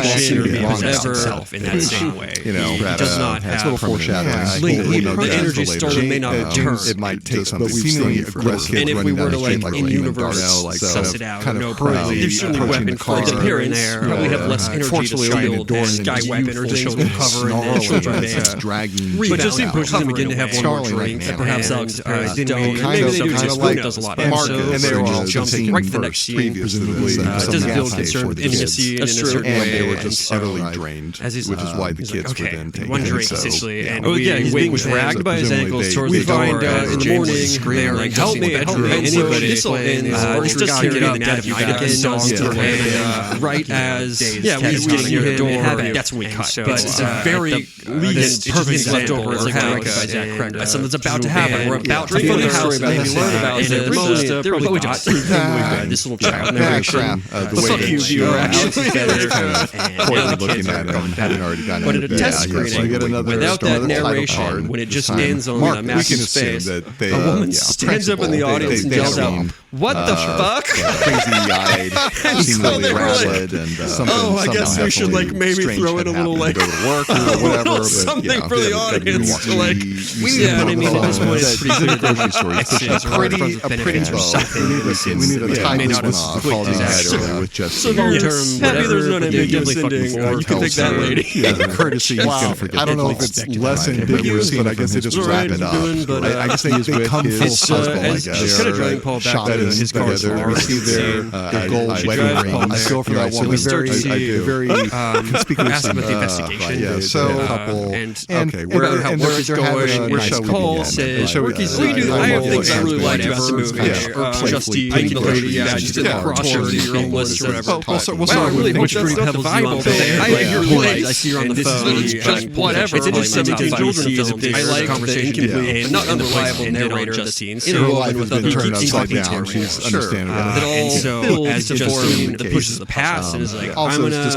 himself in that same way. He does not have lingering. The energy stolen may not return. It might take some seemingly aggressive. And if we were to like in universe suss it out, no problem. There's certainly weapon crags appearing there. We have less energy to shield and sky weapon or to shoulder cover and children dragging. But Justine pushes him again to have one more drink. Perhaps Alex don't. Maybe they do just Spoon does a lot. And so he jumps right to the next scene. Doesn't build concern with intimacy in a certain way. They were just utterly drained, which is why the kids were then taken. One drink essentially, and he's being dragged by his ankles towards the door. In the morning, they're like, "Help me, anybody!" And he's just getting out of again, right as he's getting near the door. That's when we cut. But it's a very perfect leftover something's about to happen. We're about to go to the house and maybe learn about this little child narration. Fuck you, viewer, actually. Looking at him, but at a test screening, without that narration, when it just ends on Max's face, a woman stands up in the audience and yells out, What the fuck? Crazy-eyed, seemingly rabid, and something. I guess we should maybe throw in a little go to work or whatever. Something for the audience to at this point it's pretty clear grocery store. a pretty We need a tie this one off. With just long-term happy there's no ambiguous ending. You can pick that lady. Courtesy. He's going to forget. I don't know if it's less ambiguous, but I guess they just wrap it up. I guess they come full circle. I guess it's kind of drawing Paul back to his car's together. We see their gold wedding ring. I feel for that woman. We start to see very conspicuous about the investigation. So where how work is going. Where Paul says, I have things I really liked about the movie. Justine, the lady, she's in the crossroads of your own list or whatever. We'll start with which Fruity Pebbles you want. I hear your voice. I see her on the phone. Just whatever. It's interesting to children films. I like conversation and not unreliable narrator Justine. Interwoven with other turned upside keeping down. She's understandable. And so as Justine pushes the past and is like, I'm gonna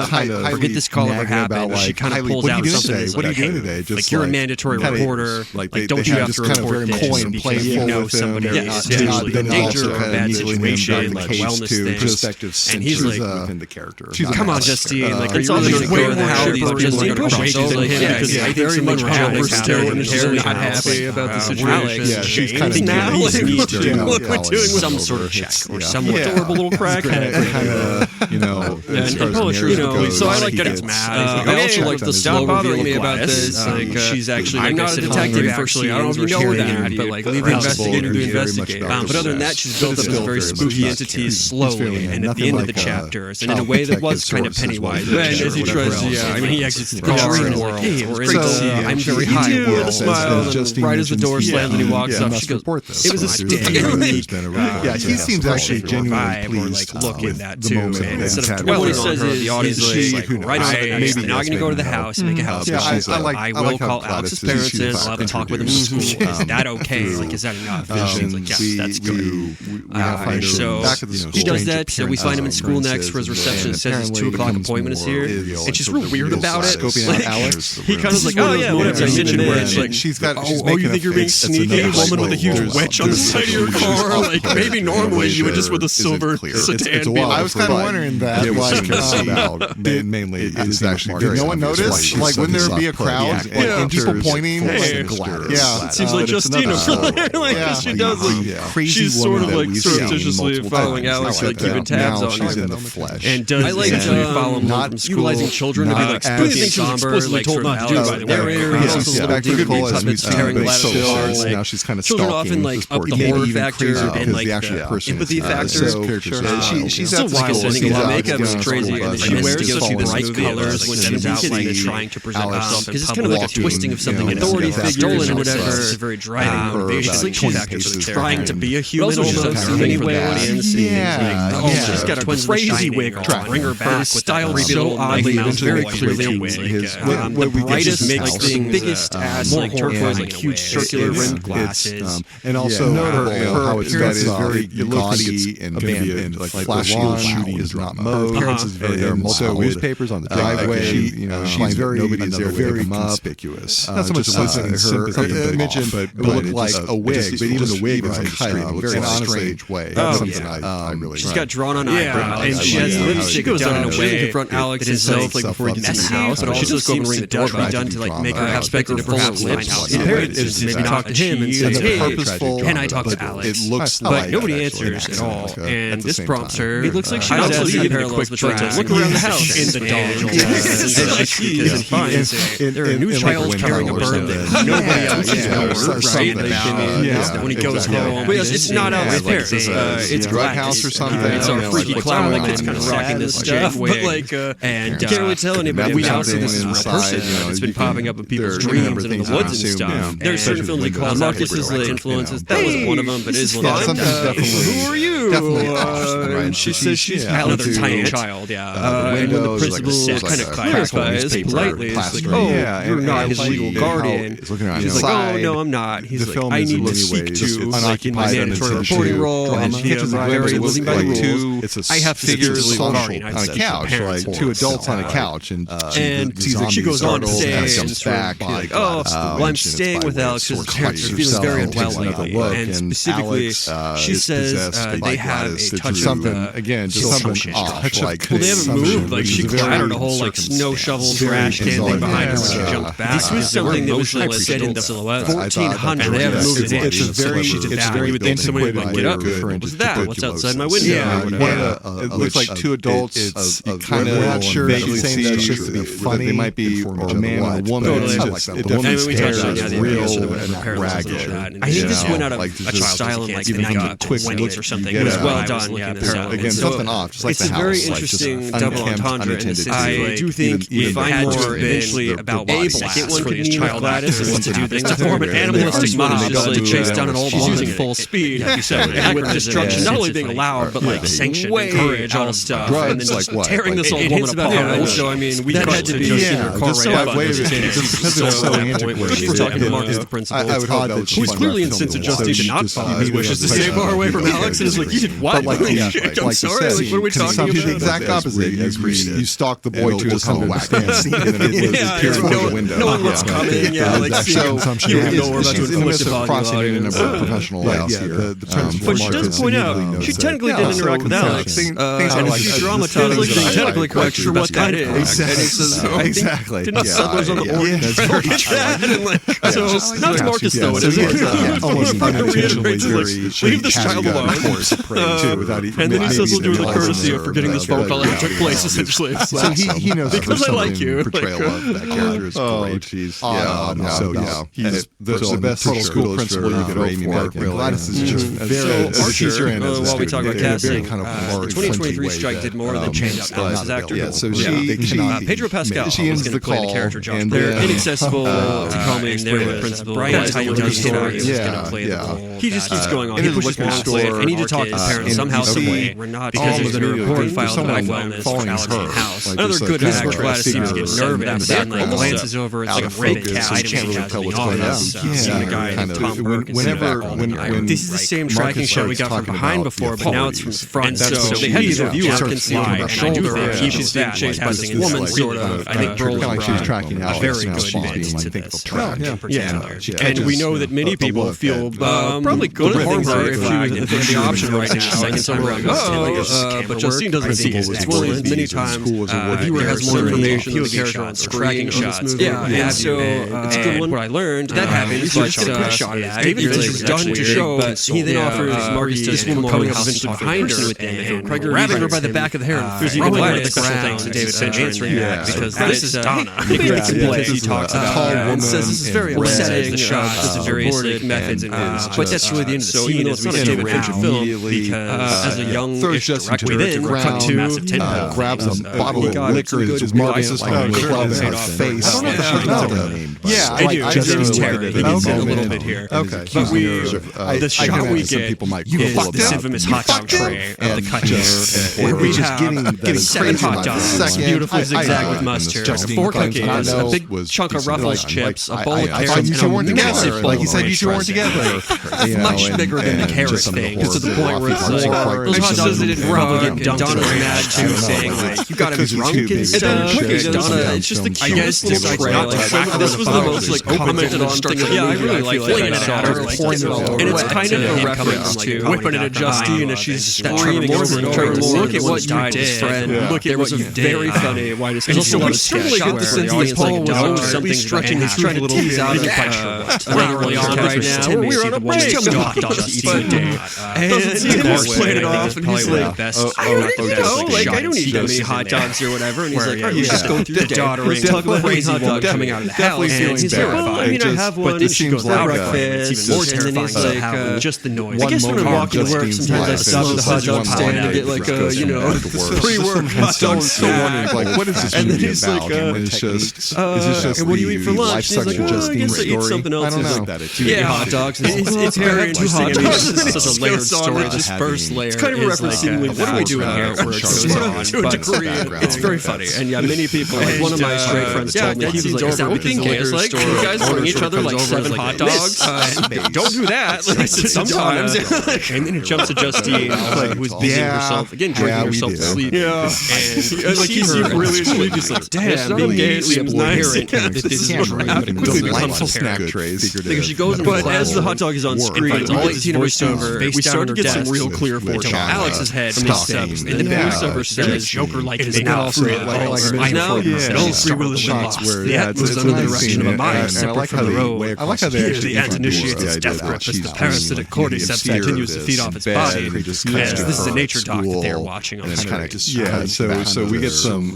forget this call ever happened. She kind of pulls out something. What are you doing today? Like you're a mandatory reporter. Like don't you have to report this because you know somebody is potentially in danger or a bad situation, like wellness things. And he's like, within the character. come on, Justine. Like, are you really going to go to how these Justine pushes him? Because I think someone we're still in the not happy about the situation. Yeah, she's kind of now need to do some sort of check or some adorable little crackhead. And poetry, so I like getting mad. I also like the slow bothering me about this. She's actually, I'm not a detective, actually. I don't know if you know that, but like, leave the investigator to investigate. But other than that, she's built up as very spooky entities slowly, and at the end of the chapters, and in a way that was kind of Pennywise. As he tries to, he exits the car and world. I'm very high. With a smile, right as the door slams and he walks up, she goes, it was a stick. Yeah, he seems actually genuinely pleased look in that too. And instead of dwelling on her, the audience is like, right on the next, now I'm going to go to the house and make a house. I will call Alex's parents in. I'll have a talk with them in school. Is that okay? Like, is that enough? She's like, yes, that's good. So he does that. So we find him in school next for his reception. It says his 2 o'clock appointment is here, and she's real weird about it. He kind of like, oh yeah, whatever. She's got. Oh, you think you're being sneaky? Woman with a huge witch on the side of your car. Like maybe normally you would just with a silver sedan. I was kind of wondering that. Mainly, it's actually. Did no one notice? Like, wouldn't there be a crowd? Like people pointing? Yeah, it seems like Justine over there. Like she does. Like she's sort of like surreptitiously following Alex, like keeping tabs on her. In the flesh. And does follow not utilizing children to be like spooky things she was explicitly told not to do by the narrator. He's also spectacle as we tearing Gladys. now she's kind of children often like up the horror factor and like the empathy factor. She's at the makeup is crazy, and she wears such bright colors when she's out like trying to present herself because it's kind of like a twisting of something in authority figures and whatever. It's a very driving motivation. She's like trying to be a human almost in many ways. She's got a crazy wig on. Bring her back with styled so oddly. It's very clearly a wig. The brightest makes things biggest ass like turquoise, like huge circular rimmed glasses. And also her appearance is very gaudy and abandoned. Like flashy shooting is not mode. There are multiple newspapers on the driveway. She's very conspicuous. Not so much her image, but looked like a wig. But even the wig is highly very strange way. That's something I really. She's got drawn on eyebrows, and she has lipstick done in a way to confront Alex himself, like before he gets in the house. But also seems to be done to like make her have speculative lips. Maybe talk to him and say, "Hey, can I talk to Alex?" But nobody answers at all, and this prompts her. It looks like she was asking parallels between to look around the house in the dog. And she finds there a new child carrying a bird that nobody else knows, right? When he goes home, it's not out right there. It's drug house or something. It's our freaky clown that's kind of rocking this stuff, but like, and can't really tell anybody. We now see this is a real person. It's been popping up in people's dreams and in the woods and stuff. There's certain films he calls Marcus's influences. That wasn't one of them, but it is one of them. Who are you? And she says she's another tiny child. And when the principal kind of clarifies politely, it's like, oh, you're not his legal guardian. She's like, oh, no, I'm not. He's like, I need to speak to, like, in my mandatory reporting role, and he is very living by the rules. I have to speak to the legal guardian. On a couch, like 2 adults on a couch, and she goes on to say, and back, like, oh, well, I'm staying with Alex because her parents are feeling very unwell lately, and specifically, she's says they have a touch something of again, just something off. Like well, they haven't moved. Like she clattered a whole like snow shovel trash can thing behind her when she jumped back. This was something that was like set in the silhouette. 1400. They haven't moved an inch. It's very. You would think somebody would get up. What was that? What's outside my window? It looks like two adults. It's kind of not sure if she's saying that just to be funny. They might be a man and a woman. The woman's hair is real and ragged. I think this went out of a style in like the 1920s or something. It was well done. Again, something off. Just like the house. It's a very interesting double entendre. I do think we find more eventually about why the second one could mean Gladys and what to do this to form an animalistic mob just like chase down an old she's using full speed, like you said, with destruction not only being allowed but like sanctioned, encourage all stuff, and then just tearing this old woman apart. So I mean, we had to be just in her car right because it's so antiquated. We're talking to Mark as the principal. I would hope that who's clearly incensed Justine to not follow his wishes to stay far away from Alex, and is like, you did what? I'm sorry. Like, what are we talking about? The exact opposite. You stalk the boy to his home, no one wants coming. Yeah, like so. You know we're about to inflict upon crossing in a professional house here. But she does point out she technically did interact with Alex. And she dramatized like being technically correct for what that is. Exactly. Didn't settlers on the board. So not Marcus though. It is almost leave this child alone. And then he says he'll do the courtesy of forgetting this phone call that took place essentially. So he knows because I like you. Portrayal of that character is great. Oh, jeez. He's the best school principal you could hope for. Gladys is just very. While we talk about casting, kind of the 2023 strike did more than change out Alex's actor. Yeah, so Pedro Pascal was going to play the character Josh. They're inaccessible to call me the principal. That's how you do story. He was going to play the role. He just keeps going on. He pushes me to play it. I need to talk to the parents somehow, some way. We're not because there's been a report filed about wellness for Alex's house. Another good actor, Gladys seems to get nervous and like glances over. It's like a red cat item she has in the office. Seeing a guy named Tom Burke. This is the same tracking shot we got from behind before, but now it's from front. So they had these reviewers can see over her shoulder. She's being chased by this woman, sort of. I think Berlin she's tracking out very good bits to this in particular. And we know that many people feel probably good harm her if they had the option right now. Second time around, but Justine doesn't see it. It's one of these many times the viewer has more information than the character on screen shots. Yeah, and so it's a good one. What I learned that happens, but David Fincher's done to show, but he then offers Marcus to this woman coming up behind her and grabbing her by the back of the hair and throwing her to the ground. And David Fincher answering back because this is Donna. He talks about and says this is very upsetting. The shots, this is various methods and but that's really the end of the scene. It's not a David Fincher film because as a young-ish director, we then cut to massive tempo. Grabs a bottle of liquor and just Marcus's club in her face. I don't know if she's not the name. Yeah, I do. Just Terry. He needs a little bit here. Okay. But the shot we get is this infamous hot dog tray of the cut where we have 7 hot dogs, beautifully zigzag with mustard, 4 cookies, a big chunk of Ruffles chips, a bowl of carrots, and a massive bowl. Like you said, you two weren't together. Much bigger than the carrots thing. It's to the point where it's like those hot dogs that didn't probably get dumped. Donna's mad too, saying like you gotta be drunk and stuff. Donna, it's just the cutest tray. This was the most like commented on thing. Yeah, I really like it. And it's kind of a reference to whipping it at Justine as she's screaming over and over. Look at what you did, friend. Look at what you did. Very funny. There's also a lot of sketch where the audience knows something stretching his trying to tease out we're not really on right now. We're on a break. Hot dogs to eat a day. And he's playing it off, and he's like, I don't need that many hot dogs or whatever. And he's like, he's just going through the doddering, crazy hot dog coming out of the house. And he's like, I mean, I have one. But she goes out breakfast. It's even more terrifying to have just the noise. I guess when I'm walking to work, sometimes I stop at the hot dog stand to get like a, pre-work hot dog stand. Like, what is this and then he's like, it's just what do you eat for lunch? He's like, well, I guess I eat something else. I don't know. Yeah, hot dogs. It's very interesting. I mean, it's such a layered story. This first layer it's kind of a reference to what are we doing here? To a degree, it's very funny. And yeah, many people, like one of my straight friends told me, he was like, is that what being gay is like? You guys bring each other like 7 hot dogs? Don't do that. Sometimes. And then he jumps to Justine, who's busying herself, again, drinking herself to sleep. Yeah. And like he's really just like, damn, being gay seems nice. That this is what happening. Quickly becomes apparent. Because she goes, but as the hot dog is on screen, all 18 of her over, her. We started to get some real clear foreshadowing. Alex's head pops up, and the voiceover says, "Joker like his mouth." I know. All free will is lost. The act moves under the direction of a mind separate from the road. I like how they Here, the ant initiates its death grip as the parasitic cordyceps continues to feed off its body. This is a nature doc that they're watching on the screen. So we get some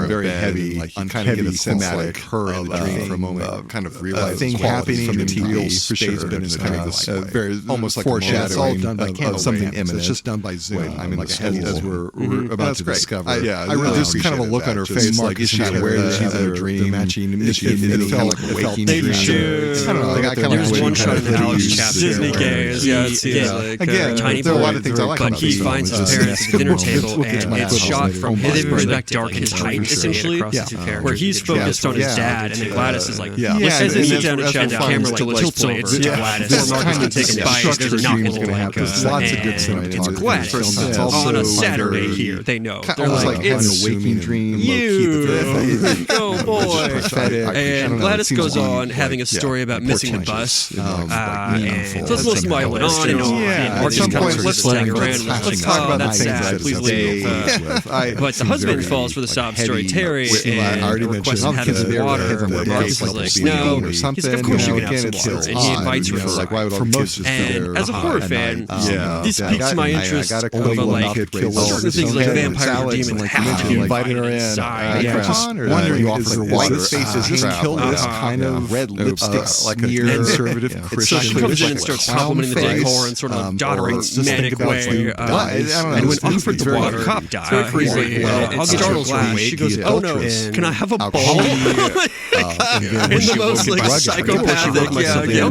very heavy, heavy thematic her in the dream for a moment, kind of realize thing happening from the real space, but it's kind of this very almost like foreshadowing of something imminent. It's just done by Zoom. I mean, as we're about to discover. I really just kind of a look on her face, like is she aware that she's in a dream? It felt like a waking dream. I don't know. I kind of there's one shot in the Alex chapter. Disney gaze. Again, tiny there are a lot of things I like. But he finds his parents at the dinner table, and it's shot from his perspective, dark his height, essentially, where he's focused on his dad, and then Gladys is like, as they sit down and chat, the camera tilts over to Gladys. Before Marcus can take a bite, there's a knock on the door. There's lots of good stuff. It's Gladys on a Saturday here. They know. They're like, it's a waking dream. Oh boy. And Gladys goes on having a story about missing the bus. And so let's listen while it on and on. And Marcus comes let's hang around. Let's talk about that sad. Please leave. But the husband falls for the sob story. Terry and requests him having some water. Marcus is like, no. He's like, of course you can have some water. And he invites her over. And as a horror fan, this piques my interest over like certain things like vampire or demons have to invited her in. Just wondering, is her white face is this kill this kind of red lipstick smear conservative Christian? So she comes in and starts complimenting the decor in sort of doddering, manic way. And when offered the water, cop dies. Very freezing. It startles her. She goes, "Oh no, can I have a ball?" In the most like psychopathic,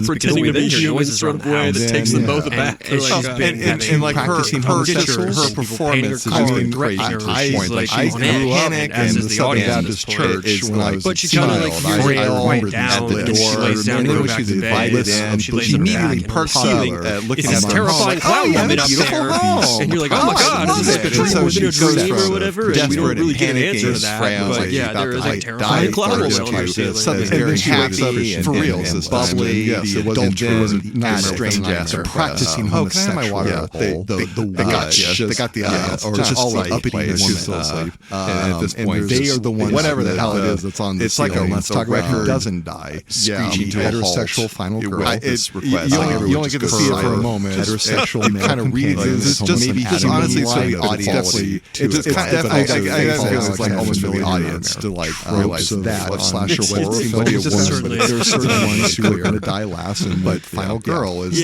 pretending to be human sort of way that takes them both aback. And like her performance has been great. I grew up in the Southern Baptist Church when I was but she kind of like frail down at the door, and then when she's invited in, she immediately perks up, looking at this terrifying clown woman up there, and you're like, "Oh my God, is this a dream or whatever?" And we don't really get an answer to that. But yeah, there is a terrifying clown woman on her ceiling. Something very happy and for real, bubbly. The adultery wasn't not strange. Practicing homosexual. They got the or just all uppity woman still asleep. And at this point, they are the ones. Whatever the hell it is that's on the it's like let's talk about who doesn't die. Screeching heterosexual final girl. You only get to see it for a moment. Heterosexual male kind of reads this just maybe just honestly so the audience it's like almost for the audience to like realize that slasher there's certain ones who are going to die last, but final girl is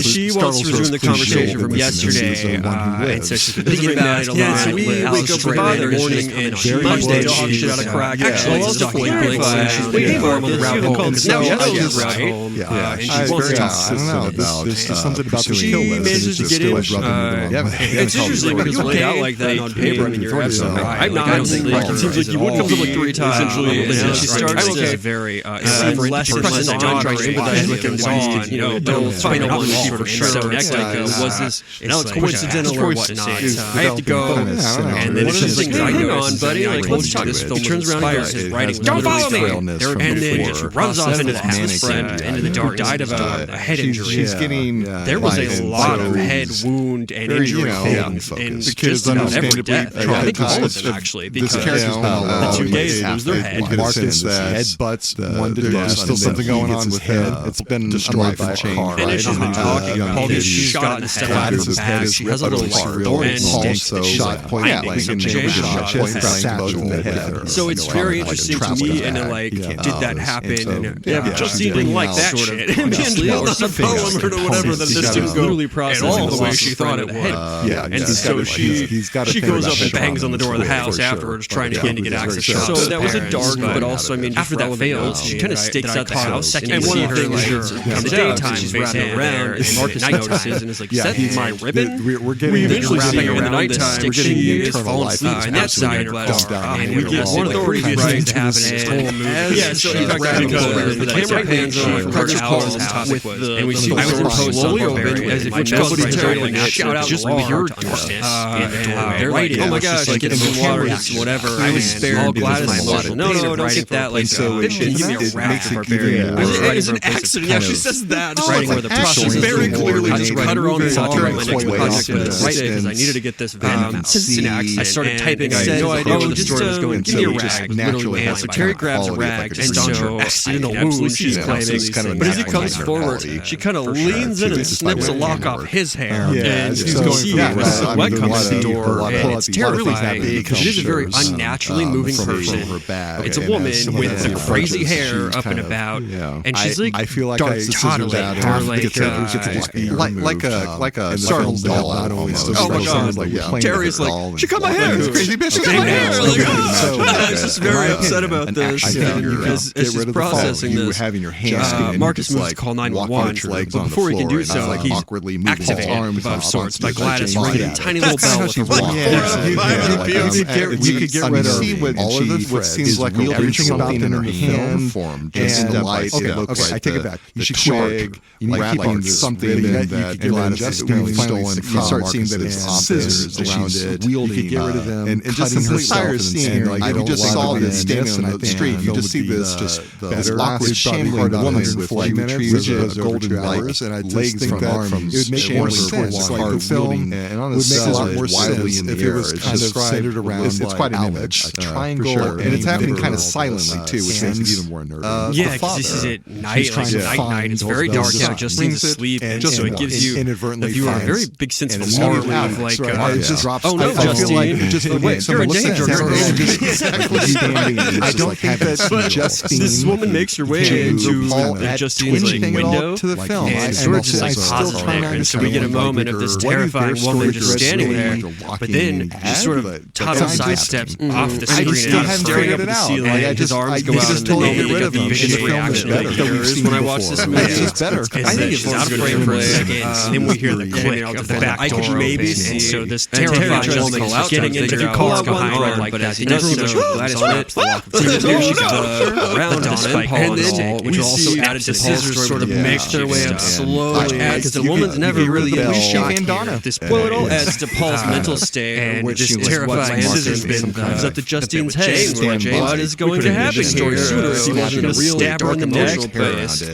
she wants to resume the conversation from yesterday, and so she's been thinking about it a lot. So we wake up about it morning and she Monday dog shit out of crack. Actually, it's talking and she's waiting for him on the route home because now she knows the route home. And she wants to. I don't know about there's something about the she manages to get in. It's interesting because laid out like that on paper. I mean, you're absolutely right. I'm not. It seems like you would comes up like 3 times. Essentially, she starts to very less and less on trying to sympathize with him on. You know, the final one she for sure. So next was this. Now it's coincidental or whatnot. I have to go. And then she's like, "Hang on, buddy. Like, let's talk this film." He turns around and goes, "Writing, don't follow me." And then she runs off into the house friend into the dark. Died of a head injury. She's getting. There was a lot of head wound and injury things in just about every death. I think all of them actually, because the 2 gays lose their head. Marcus headbutts one to death. There's still something going on with head. It's been destroyed by a car. And she's been talking. Paul gets shot in the head out of her back. She has a little thorn stick. Shot point blank. So it's very interesting to me, and like, did that happen? And Justine didn't like that shit. Obviously, or not a poem or whatever that this didn't go at all the way she thought it would. And so she goes up and bangs on the door of the house afterwards, trying to get access. So that was a dark, but also, I mean, after that failed, she kind of stakes out the house. And one of the things in the daytime, she's wrapping around, and Marcus notices and is like, "Set my ribbon." We eventually see her in the nighttime. She is falling asleep on that side of the bar, and we get one authority right to happen in this whole movie. Yeah, so in fact, the camera pans over Carter's calls topic was, and we see the door slowly open as if somebody trying to shout out just pure darkness. And they're like, "Oh my gosh, like getting some water, some whatever." I was spared Gladys. No, don't get that. Like, so give me a rap for barbarian. It was an accident. Yeah, she says that. Writing where the process is very clearly just cut her on the wall right my next project because I needed to get this Cincinnati. I started typing. I had no idea where the story was going. Give me a rag. Literally. And so Terry grabs a rag and so accidental wound she's claiming. But as he comes forward, she kind of leans in and snips a lock off his hair. And she's going, sweat comes to the door. And it's terrifying because it is a very unnaturally moving person. It's a woman with the crazy hair up and about. And she's like, I feel like dark chocolate hair, like a startled doll. Oh my god! Terry's like, she cut my hair. Crazy bitch. She cut my hair. I was just very upset about this. As she's processing this, Marcus moves to call 911. But before he can do so, he's activated of sorts by Gladys ringing a tiny little bell with her walk. You could get rid of all of what seems like everything about them in her hand. Just the light. Okay, I take it back. You should twig. You need to keep something that Gladys has stolen. You start seeing that it's scissors around it. You could get rid of them. And just the entire scene, you just saw this standing on the street. You just see this awkward, shambling woman with retrieves golden hours, and I just think that it would make more sense. Like the film would make a lot more sense if it was kind of centered around. It's quite an image, a triangle, and it's happening kind of silently too, which makes it even more nervous. Yeah, because this is at night, like night. It's very dark out. It just seems to sleep, and so it gives you a very big sense of alarm. Like, oh no, Justine, you're in danger. I don't think that Justine. This woman makes her way into Justine's window to the film, and sort of just like pauses there, and so we get a moment of this terrifying woman just standing there, but then she sort of toddle sidesteps off the screen and staring up at the ceiling. His arms go out, and the biggest reaction that there is when I watch this movie. It's better. I think it's out of frame for a second, and then we hear the click of the back door open, and so this terrifying woman is getting into the car behind her, but as he does so, Gladys rips the lock of the door. She goes around the spike and then which also added to scissors sort of makes their way up slowly, because the woman's never really been shot at this point. Well, it all adds to Paul's mental state, and this terrifying scissors bin comes up to Justine's head. What is going to happen here? He wants to stab her in the neck,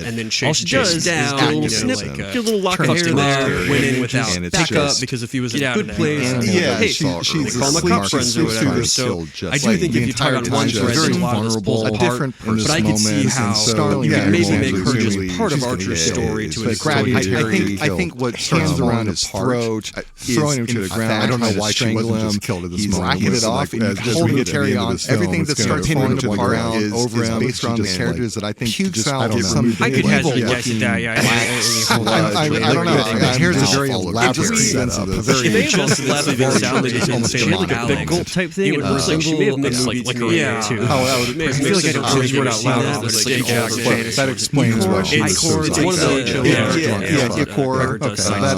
and then all she does down, a little snip, get a little lock of hair there, went in without backup, because if he was in a good place, hey, she's call him a cop friends or whatever. So I do think if you tie on one thread, there's a lot of pull apart, but I can see how you could maybe make her just part of Archer's story to a degree. I think what hands around his throat, throwing him to the ground. I don't know why she wasn't just killed at this moment. He's racking it off, and holding Terry on. Everything that starts falling apart is based on the characters that I think pukes out some I could hazard a guess at that. Yeah, I don't know. Here's a very elaborate sense of the very. It may have also sounded like a big gulp type thing. It looks like she may have mixed like liquor in there too. I feel like I don't really word out loud. That explains why she was so. It's one of the Icor.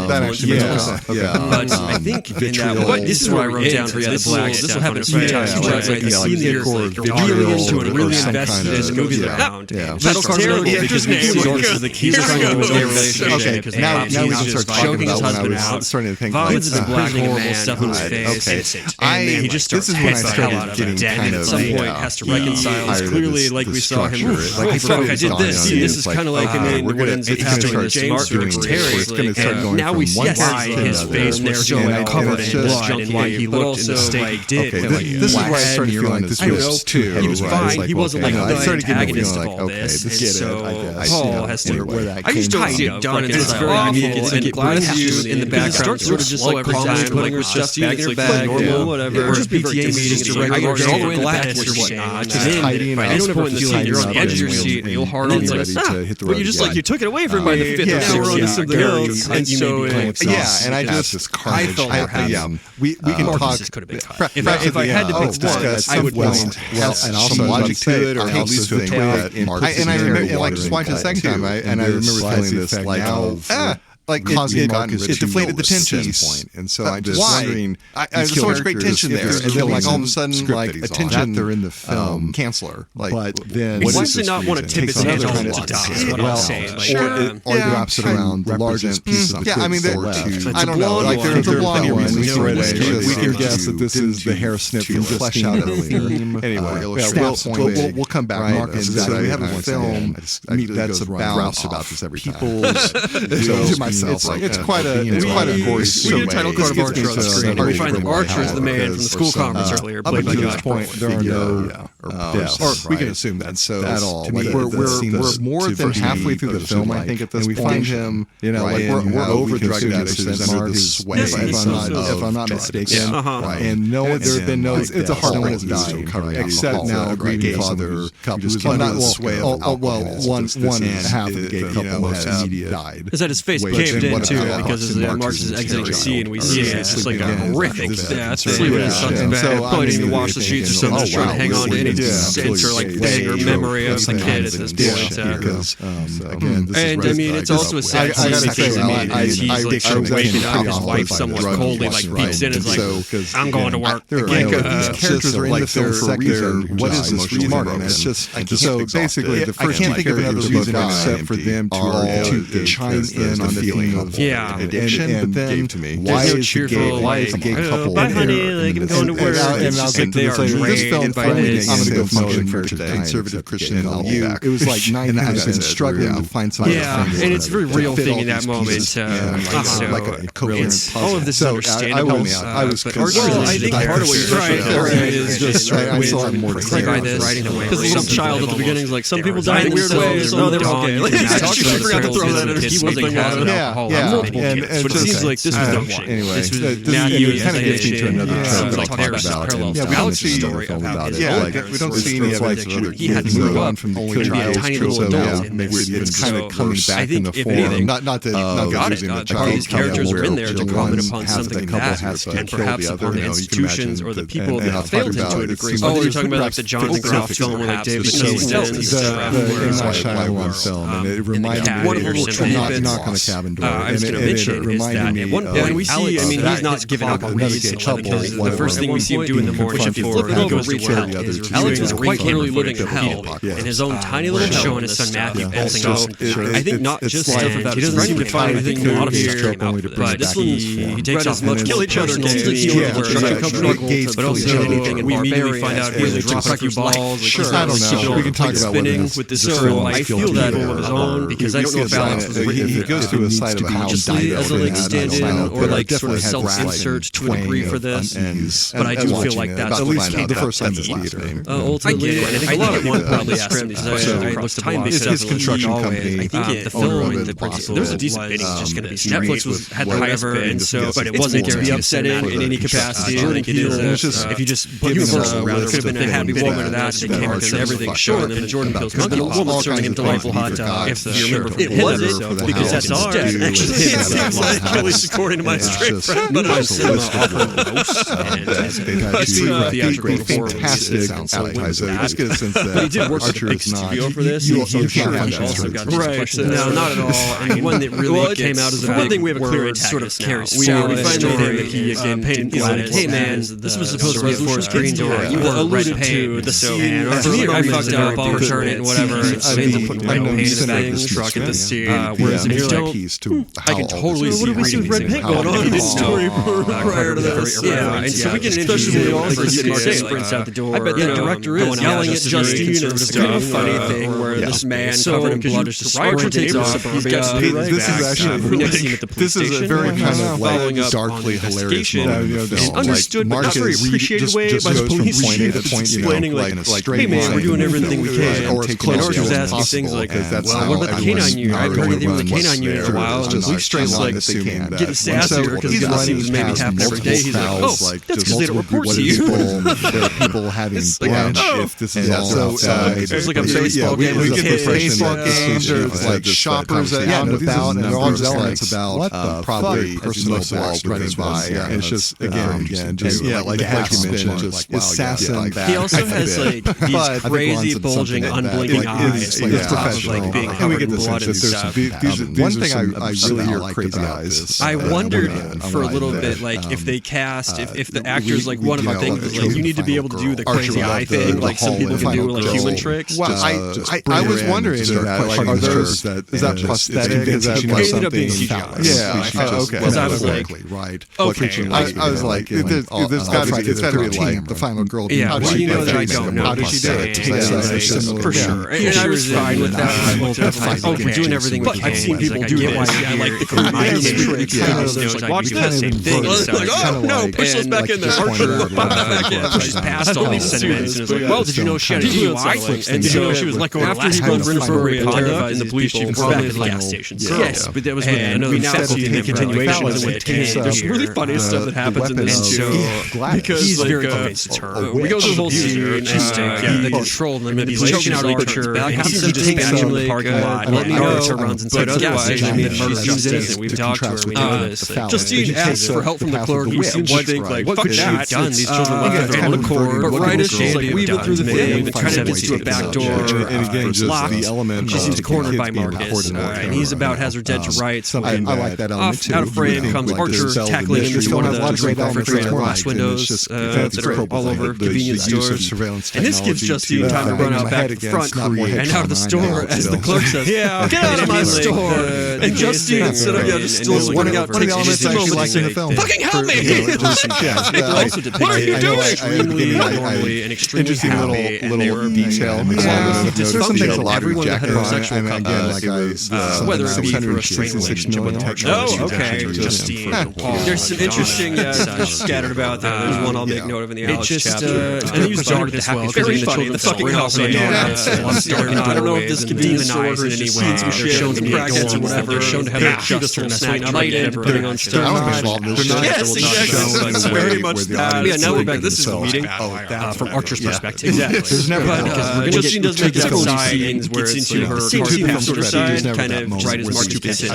That actually makes more sense. But I think in that this is what I wrote down for the black. This will happen a few times. Like the scene there, like you're really into it, really invested in this movie around. That's terrible because he's trying to do a relationship. Okay, now we can start talking about when I was starting to think vomits the black horrible stuff in his face, and then he just starts to head the hell out of it. And at some point has to reconcile. It's clearly like we saw him. Like fuck, I did this. This is kind of like what ends up happening with James versus Terry. And now we see why his face was so covered in blood and why he looked in the state he did. This is where I started feeling like this was too. He was fine. He wasn't like the antagonist of all this. And so Paul has to. I just don't see it done. It's very unique. It's like Gladys in the background, sort of just like calmly putting her stuff back in her bag, normal, whatever. Or just PTA meetings to regular all the way in the back or whatnot. And then I don't ever feel like you're on the edge of your seat, real hard. And it's like, but you just like you took it away from by the fifth or sixth. We're on to something else. And so and I felt more happy. We can talk. If I had to pick one, I would want and also logic to it, or at least to a tweet. And I remember, like, just watching the second time, and I remember feeling this like causing it deflated the tension point, and so I'm just wondering. There's so much great tension there, and then like all of a sudden, like a tension they're in the film canceler. Like, but then why does it not want to tip its hands to die? What I'm saying, or wraps it around the largest piece of I mean, I don't know. Like there are plenty of reasons we can guess that this is the hair snip from flesh out of the theme. Anyway, we'll come back, Marcus. So we have a film that's about this every time. myself. It's quite a gory scene. We get a title card of Archer on the screen, and we find that Archer is the man from the school conference earlier, played by this God. point, there are no deaths, or we can assume that. So at all, we're more than halfway through the film, I think, at this point. We find him, we're over drugged out if I'm not mistaken. And there's been no. It's a hard one has died, except now a grieving father who's one half of the gay couple has died. Is that his face caved in too? Because as Marx is exiting the scene, we see it's just like a horrific death. Sleeping in his son's bed, putting to wash the sheets or something, just trying to hang on to any sense or like thing or memory of the kid at this point. And I mean, it's also a sad scene because he's like waking up, his wife somewhat coldly like peeks in and is like, I'm going to work. These characters are in the film for a reason. What is this reason? It's just so basically the first two characters except for them to chime in on the theme of addiction. But then why is the gay couple but honey, like I'm going to work. And I'll get to this later. This film, I'm going to go function for today. Conservative Christian. It was like 9 I've been struggling to find something. Yeah, and it's a very real thing in that moment. Like a coherent puzzle. All of this is understandable. I was I think part of what you're trying to is just I saw more by this. Because the little child at the beginning is like, some people die in weird ways. No, they were okay. I forgot to throw that in. He was a casual alcoholic. But it seems like this was the one. Anyway, this was now you kind of gets me to another like parallels. Alex's story of how his own parents we don't see any addiction. He had to grow up from to be a tiny little adult. It's kind of coming back in the form. Not using the child. These characters are in there to comment upon something bad, and perhaps upon the institutions or the people that have failed him to a degree. Oh, you're talking about like the Jonathan Groff film where like David film, and it reminded me of knock on the cabin door. I was going to mention is that at one point we see, I mean, he's not giving up on weed because the first thing we see him do in the morning before he goes to work, Alex is quite literally living in hell in his own tiny little show, and his son Matthew bolting up. I think not just stuff about his running to find, I think a lot of people came out with it. But this one, he takes as much kill each other games, but also anything in Barbarian, we find out he's dropping a few balls. Sure, I don't know. We can talk about spinning with this. So I feel that of his own because I don't know if Alex was written. He goes through a side of a house as a like stand-in or like sort of self-insert to a degree for this. But I do feel like that's at least the first time his last name. Ultimately, I think a lot of one probably asked him because I looked at it's his construction company. I think the film, there's a decent bidding. It's just going to be Netflix had the highest bid, but it wasn't to be upsetting in any capacity. I think it is. If you just put Universal around, it could have been the happy woman of that. They came into everything. Sure, and then Jordan Peele's Monkey woman serving him delightful hot dog. If you remember, it wasn't because that's ours. It seems like at least according to my straight friend, but I'm still fantastic appetizer. Just get a sense that he did work at a big studio for this. You can't also got no, not at all. And one that really came out as a big we have a clear sort of carries. We find that he again painted hey man, this was supposed to be for a screen door. You were alluded to the scene. I fucked up. I'll return it and whatever. It's mainly putting white paint in things. Struck at the scene. Whereas if you don't, I can totally see. What do we see with red paint going on in this story prior to this? Yeah, and so we get an interesting sprints out the door. I bet the director is yelling at Justine. It's kind of a funny thing where this man covered in blood is just takes off. This is actually this is a very kind of following up darkly hilarious moment. Understood, but not very appreciated way by the police chief explaining like, hey man, we're doing everything we can. Or just asking things like, well, what about the canine unit? I haven't heard anything with the canine unit in a while. And Luke's trying to like getting sassier because it seems maybe happen every day. He's like, oh, that's because they don't report to you. There are people having brunch if this is all outside. It's like a baseball game. We get the baseball games. There's like shoppers out and about, and they're all zealots about probably personal balls running by. It's just again, just like you mentioned, just assassin. He also has like these crazy bulging, unblinking eyes. It's professional. Like being covered in blood and stuff. One thing I really hear crazy eyes. I wondered for a little bit, like if they cast, if the actors like one of the things is like you need to be able to do the crazy eye thing, like some people can do like human tricks. Well, I was wondering that. Are those is that prosthetic? Is that something? Yeah. Okay. Because I was like, right. Okay. I was like, there's got to be like the final girl. Yeah. How did she know that I don't know? How did she do it? For sure. And I was fine with that. Okay, doing everything we can. I've seen people do that. I like the Matrix. Watch this. Same thing. Like, oh no, push those back in there. Archer, back in. Pushes past all these sentiments and is like, well, did you know she had a DUI? And did you know she was let go after he runs inappropriate conduct in the police chief was back at the gas station? Yes, but that was another faculty in the continuation. There's really funny stuff that happens in this show because he's very convinced it's her. We go through the whole scene. The control and the manipulation out Archer. He dispatch him in the parking lot. Archer runs inside the gas station. She's innocent. We've talked to her. We know this. Justine asks for help from the clerk. He seems to think like, what could she have done? These children left of their own accord. But right as she's like weaving through the thing, we've been trying to get to a back door. And again, just the element. She seems cornered by Marcus, and he's about has her dead to rights. I like that element too. Out of frame comes Archer tackling him through one of the refrigerator glass windows that are all over convenience stores. And this gives Justine time to run out back to the front and out of the store as the clerk says, "Yeah, get out of my store." And Justine instead of just still running out, takes just a moment to say, "Fucking help me!" What are you doing? Extremely normally and extremely happy, and they were detail. Something that everyone in the heterosexual couple, whether it be for a straight relationship with partner. Oh, okay, Justine. There's some interesting scattered about there. There's one I'll make note of in the Alex chapter. And use dark as well. Very funny. The fucking house. I don't know if this can be demonized in any way. They're shown to be crackheads or whatever. They're shown to have a just or snack lighted, putting on stuff. Yes, exactly. It's very much that. Yeah, now we're back. This is the meeting from Archer's perspective. Exactly. There's never Justine does make this side things where it's into her passenger side, kind of right as Marcus gets in.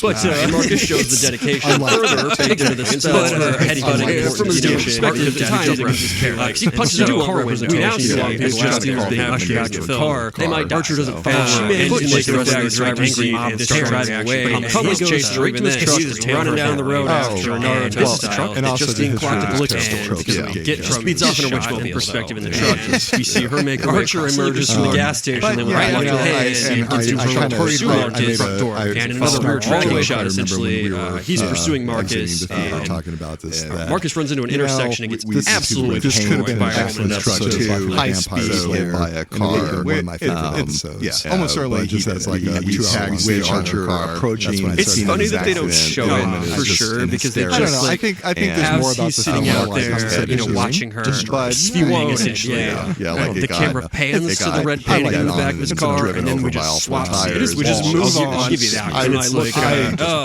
But Marcus shows the dedication further into the spell for headbutting from his perspective at the time. He punches out a car window. We now see Justine is being ushered back to the car. Archer doesn't follow. She manages to make the driver angry and driving away. He goes straight to his truck. He's running down the road after Naruto style. And Justine clocked the liquor store because we get speeds off in a witchmobile perspective in the truck. We see her make her way. Archer emerges from the gas station and right after and gets into her pursuing front door. And another weird tracking shot. Essentially, he's pursuing Marcus. Marcus runs into an intersection and gets absolutely destroyed by a truck too. High speed by a car. One of my favorite episodes. Almost certainly he says like he tags the Archer approaching. It's funny that they don't show it for sure because they just I think there's more about he's sitting out there, watching her spewing essentially. The camera pans to the red painting in the back of his car, and then we just swap scenes. We just move on. I'll give you that. And it's like,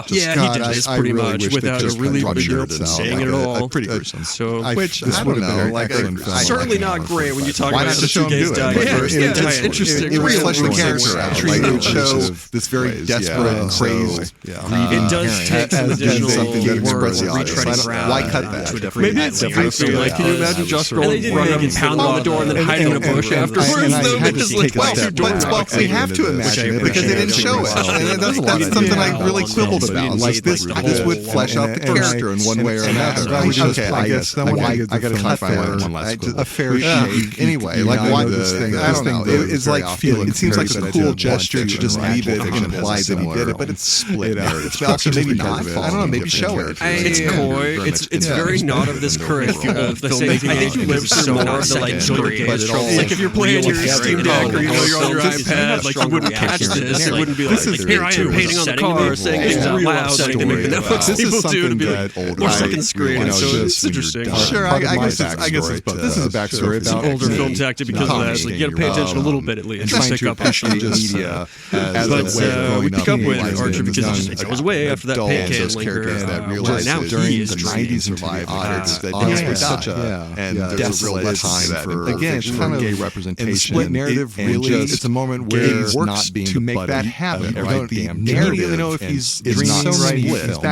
he did this pretty much without a really big saying it at all. Pretty gruesome. So, which I don't know, certainly not great when you talk about the two gays dying first. Yeah, it's interesting. It reflects the character out. It shows this very desperate and crazed. It does take some additional retreading ground. Why cut that? Maybe it's like, can you imagine Josh Brolin running and pounding on the door and then hiding in a bush afterwards? Well, we have to imagine it because they didn't show it. And that's something I really quibbled about. Like this would flesh out the character in one way or another. Okay, I guess I got to cut that. A fair shake. Anyway, like why this thing? I don't know. It's like feeling. It seems like a cool gesture to just leave it and imply that he did it, but it's split. Also, maybe not. I don't know. Maybe show it. It's coy. It's very not of this current filmmaking. I think you live so more of the like like if you're playing your Steam Deck or you're on your iPad, like you wouldn't catch this. It wouldn't be like here I am painting on the car, saying things out loud, like they make the Netflix people do to be like or second screen. So it's interesting. Sure, I guess it's both. This is a backstory. It's an older film tactic because of that. Like you got to pay attention a little bit at least. Trying to appreciate media, but we pick up with Archer because it goes away after that pancake linger. Now he is during the 90s survived that such a and there's a real time for again kind of gay representation. And the split narrative really it's a moment where it works to make that happen. Right, the narrative know if he's so many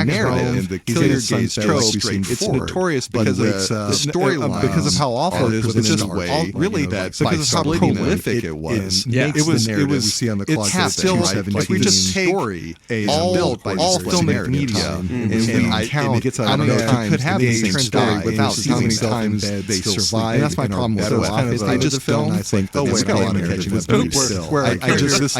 narrative and the killer gaze trope. It's notorious because of the storyline because of how awful it is within his way. Really, that because of how prolific it was. It was it's still if we just take all filmic media and we count how many times could have the same story without how many times they survive. And that's my problem with it. I just don't think oh wait, got a lot of catching this movie where I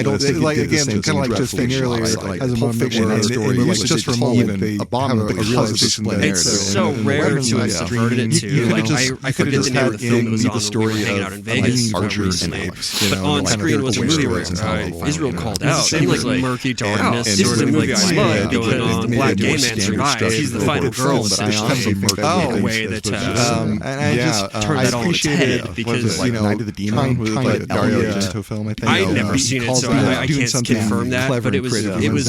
don't like again kind of like just saying earlier as a Pulp Fiction story it's just for a moment a bomb a realization it's so rare to have subverted it too. Like I forget the name of the film that was on story hanging out in Vegas Archer recently, but on screen was a movie where Israel called out. Seemed like murky darkness. This is a movie I love because the black gay man survives. She's the final girl, but I honestly think that the way that and I just turned that on its head because Night of the Demon was like Dario Argento film. I think I've never seen it, so I can't confirm that. But it was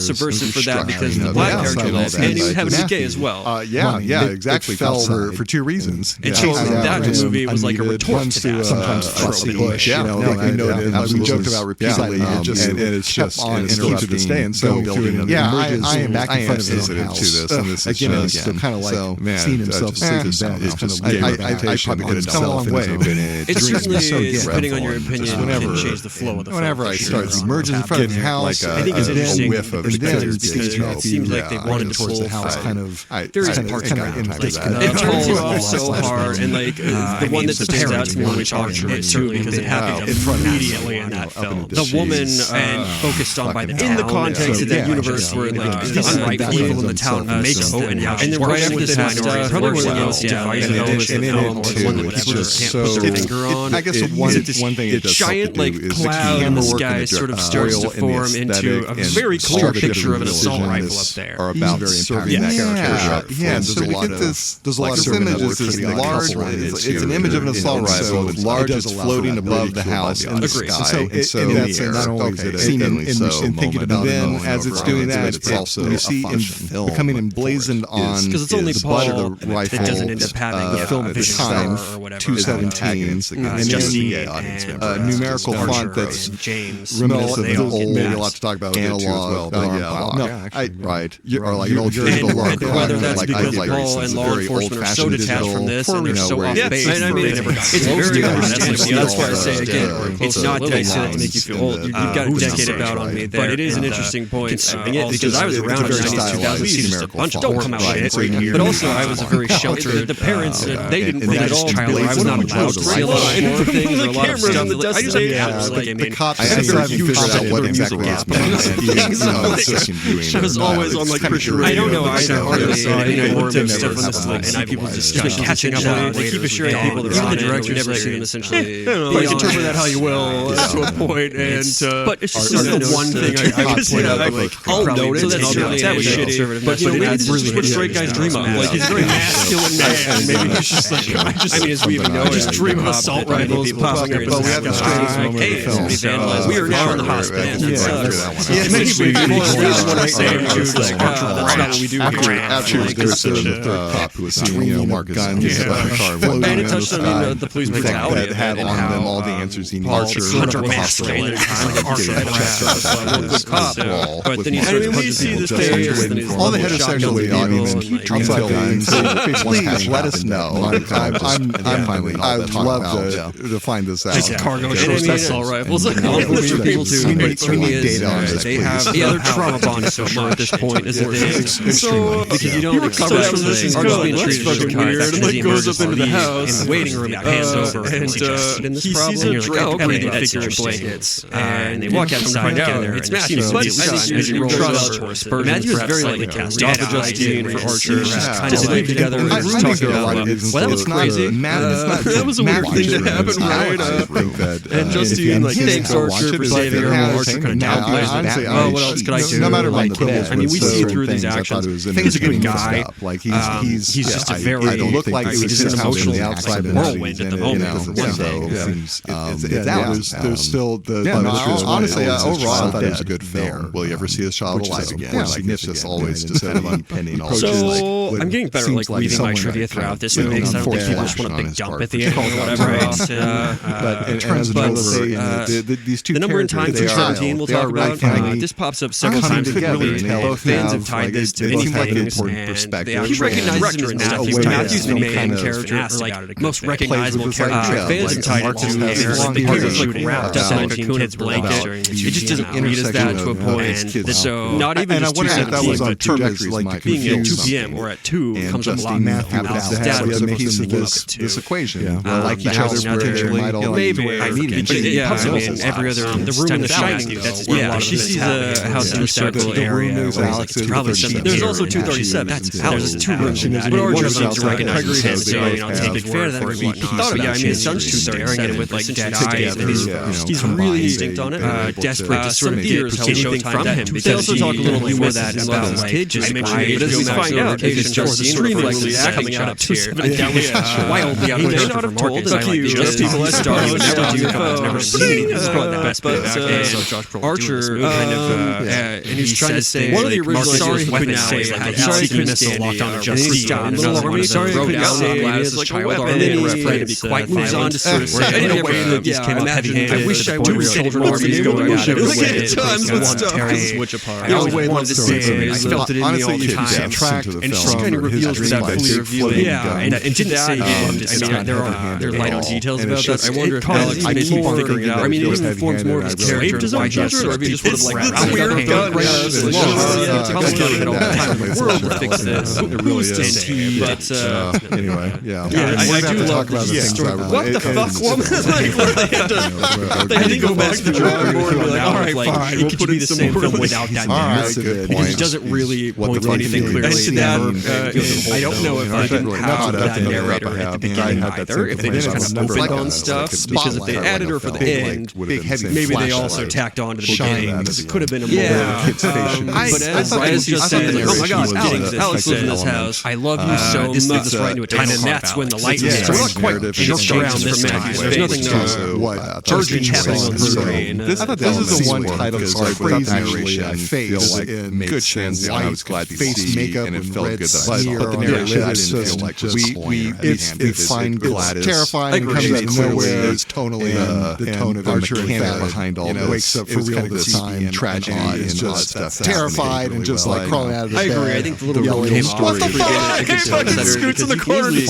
subversive for that because the black character was, and he would have to be gay as well. Exactly. Fell for two reasons. And so that movie was like a retort to that. Sometimes push. We joked about repeatedly, and it's just on still to this day. And so I am back in front of his house to this again. It's kind of like seeing himself sleeping down. I probably could have done a long way. It certainly is, depending on your opinion, can change the flow of the film. Whenever I start emerging in front of his house, I think it's interesting whiff of because it seems like they wanted to pull the house kind of various parts around. It turns you off so hard, and like the one that stands out to me when we talk it certainly because it happened immediately in that film. The woman focused on by the town in the context of that universe where like the unright people in the town make and then right after this stuff, probably one of the most divisive elements of the film, one that people just can't put their finger on. I guess one thing it does giant like cloud in the sky sort of starts to form into a very clear picture of an assault rifle up there. Are about serving that character. Yeah, so we get this. There's a lot of images. This large. It's an image of an assault rifle. It's large. It's floating above the house in the sky. And so that's not only is it seen in thinking about. Then as it's doing that, it's also you see becoming emblazoned on because it's only the butt of the rifle. That doesn't end up having the film at the time 217, and then a numerical font that's reminiscent of the old. A lot to talk about analog. Right, or like an old digital logo. Whether that's because Paul and law enforcement are so detached from this and they're so off base. I mean, it's very understandable. That's why I say again, it's not that I say that to make you feel old. You've got a decade about on me there, but it is an interesting point because I was around in the 2000s. A bunch of don't come out shit, but also I was a very sheltered. The parents they didn't read at all. I was not allowed to see a lot of things or a lot of stuff. I just the cops. I haven't figured out what exactly I was always on like I don't know either. More stuff on this and people just catching up on it. They keep assuring people that even the director never see them essentially. But interpret that how you will to a point. And but it's just the one thing I could point out. I'll notice that was shitty. But maybe this is just what straight guys dream of. Like he's a very masculine man. Maybe he's just like I mean, as we even know, just dream of assault rifles popping up in the sky. Hey, somebody vandalized. We are now in the hospital. Maybe what I say. That's not what we do here. After there's the third cop who was seeing Marcus guns in the car. And it touched on the police brutality that had on them all the answers he needed. Hunter masculine, like Archer, but then we see this thing. All the heterosexual audience until please let us know. I'd love to find this out. Cargo shorts, assault rifles. People too. We need data on this. They have they're trauma bonded so much at this point. Is it so because you don't recover from this, are just being treated as fucking weird, and like goes up into the house in the waiting room, hands over, and he sees a drink, and they figure blankets, and they walk outside together. It's Matthew. As you trust Matthew is very likely cast off of Justine for Archer. Kind of live together. Talking about well, that was crazy. That was a weird thing to happen, right? And Justine like thanks Archer for saving her. Archer kind of downplays it. Well, what else could I do? No matter my kid. I mean, we see through these actions. He's a good guy. Like he's just a very. I don't look like he was just emotionally outside whirlwind at the moment. There's still the honestly overall I thought it was a good film. Will you ever see this child alive again? It's just always just pending. So I'm getting better like weaving my trivia throughout this movie because I don't think people just want a big dump at the end or whatever. But in terms of these two the number in time for 17 we'll talk about. This pops up several times. Both fans have tied this to many things, and he recognizes him as Matthew's the main character, or like most recognizable character. Fans have tied it to the character's like wrapped up in a kid's blanket. It just doesn't read as that to a point. So not even just 2:17, but being at 2 p.m. or at 2 comes up a lot. Al's dad was supposed to pick him up at 2. This equation, like each other, maybe I mean every other the room in The Shining. Yeah, she sees a house in a circle area. It's probably something. There's also 237. There's 2 rooms in that. But Archer seems to recognize his so take fair that he thought about it. I mean, his son's staring at it with like dead eyes, and he's really instinct on it, desperate to sort of get hears anything from him. They also talk a little before that about his kid just mentioned, but as we find out, it's just streaming release coming out here. Wildly out of market. Just people as stars never do never seen it. The best bit about Archer kind of and he's trying to say one of the original sorry couldn't say sorry couldn't stand locked on Justice sorry couldn't say as a child and then he's trying to be quite moves on to sort of say in a way that these came up heavy-handed. I wish I would have children armies going at it with times with stuff switch apart. I always wanted to say I felt it in me all the time and she kind of reveals without fully revealing and didn't say there are lighter details about that. I wonder if Alex made more figuring it out. I mean, it even informs more of his character and why he has or if he just would have like weird gun probably not even all the time in the world to fix this. It really is. But anyway, I do love this story. What the fuck, woman? Like they had to go back to the drawing board and be like, all right, fine, we'll put it in the same film without that narrative because it doesn't really point to anything clearly. I don't know if I can have that narrator at the beginning either. If they just kind of opened on stuff, because if they added her for the end, maybe they also tacked on to the beginning because it could have been a more kid station. But as you said, oh my God, Alex lives in this house. I love you so much. This leads us right into a time, and that's when the light is. We're not quite just around this Matthews. There's nothing urgent happening on the screen. This is the one title that's like crazy narration. I feel like good chance. I was glad to see makeup and it felt good that but the narration I didn't feel like we find Gladys terrifying and comes out of nowhere. It's tonally the tone of Archer behind all this wakes up for real this time. Tragedy and just terrified and just like crawling out of the bed. I agree. I think the little yelling story. What the fuck? Scoots in the corner. You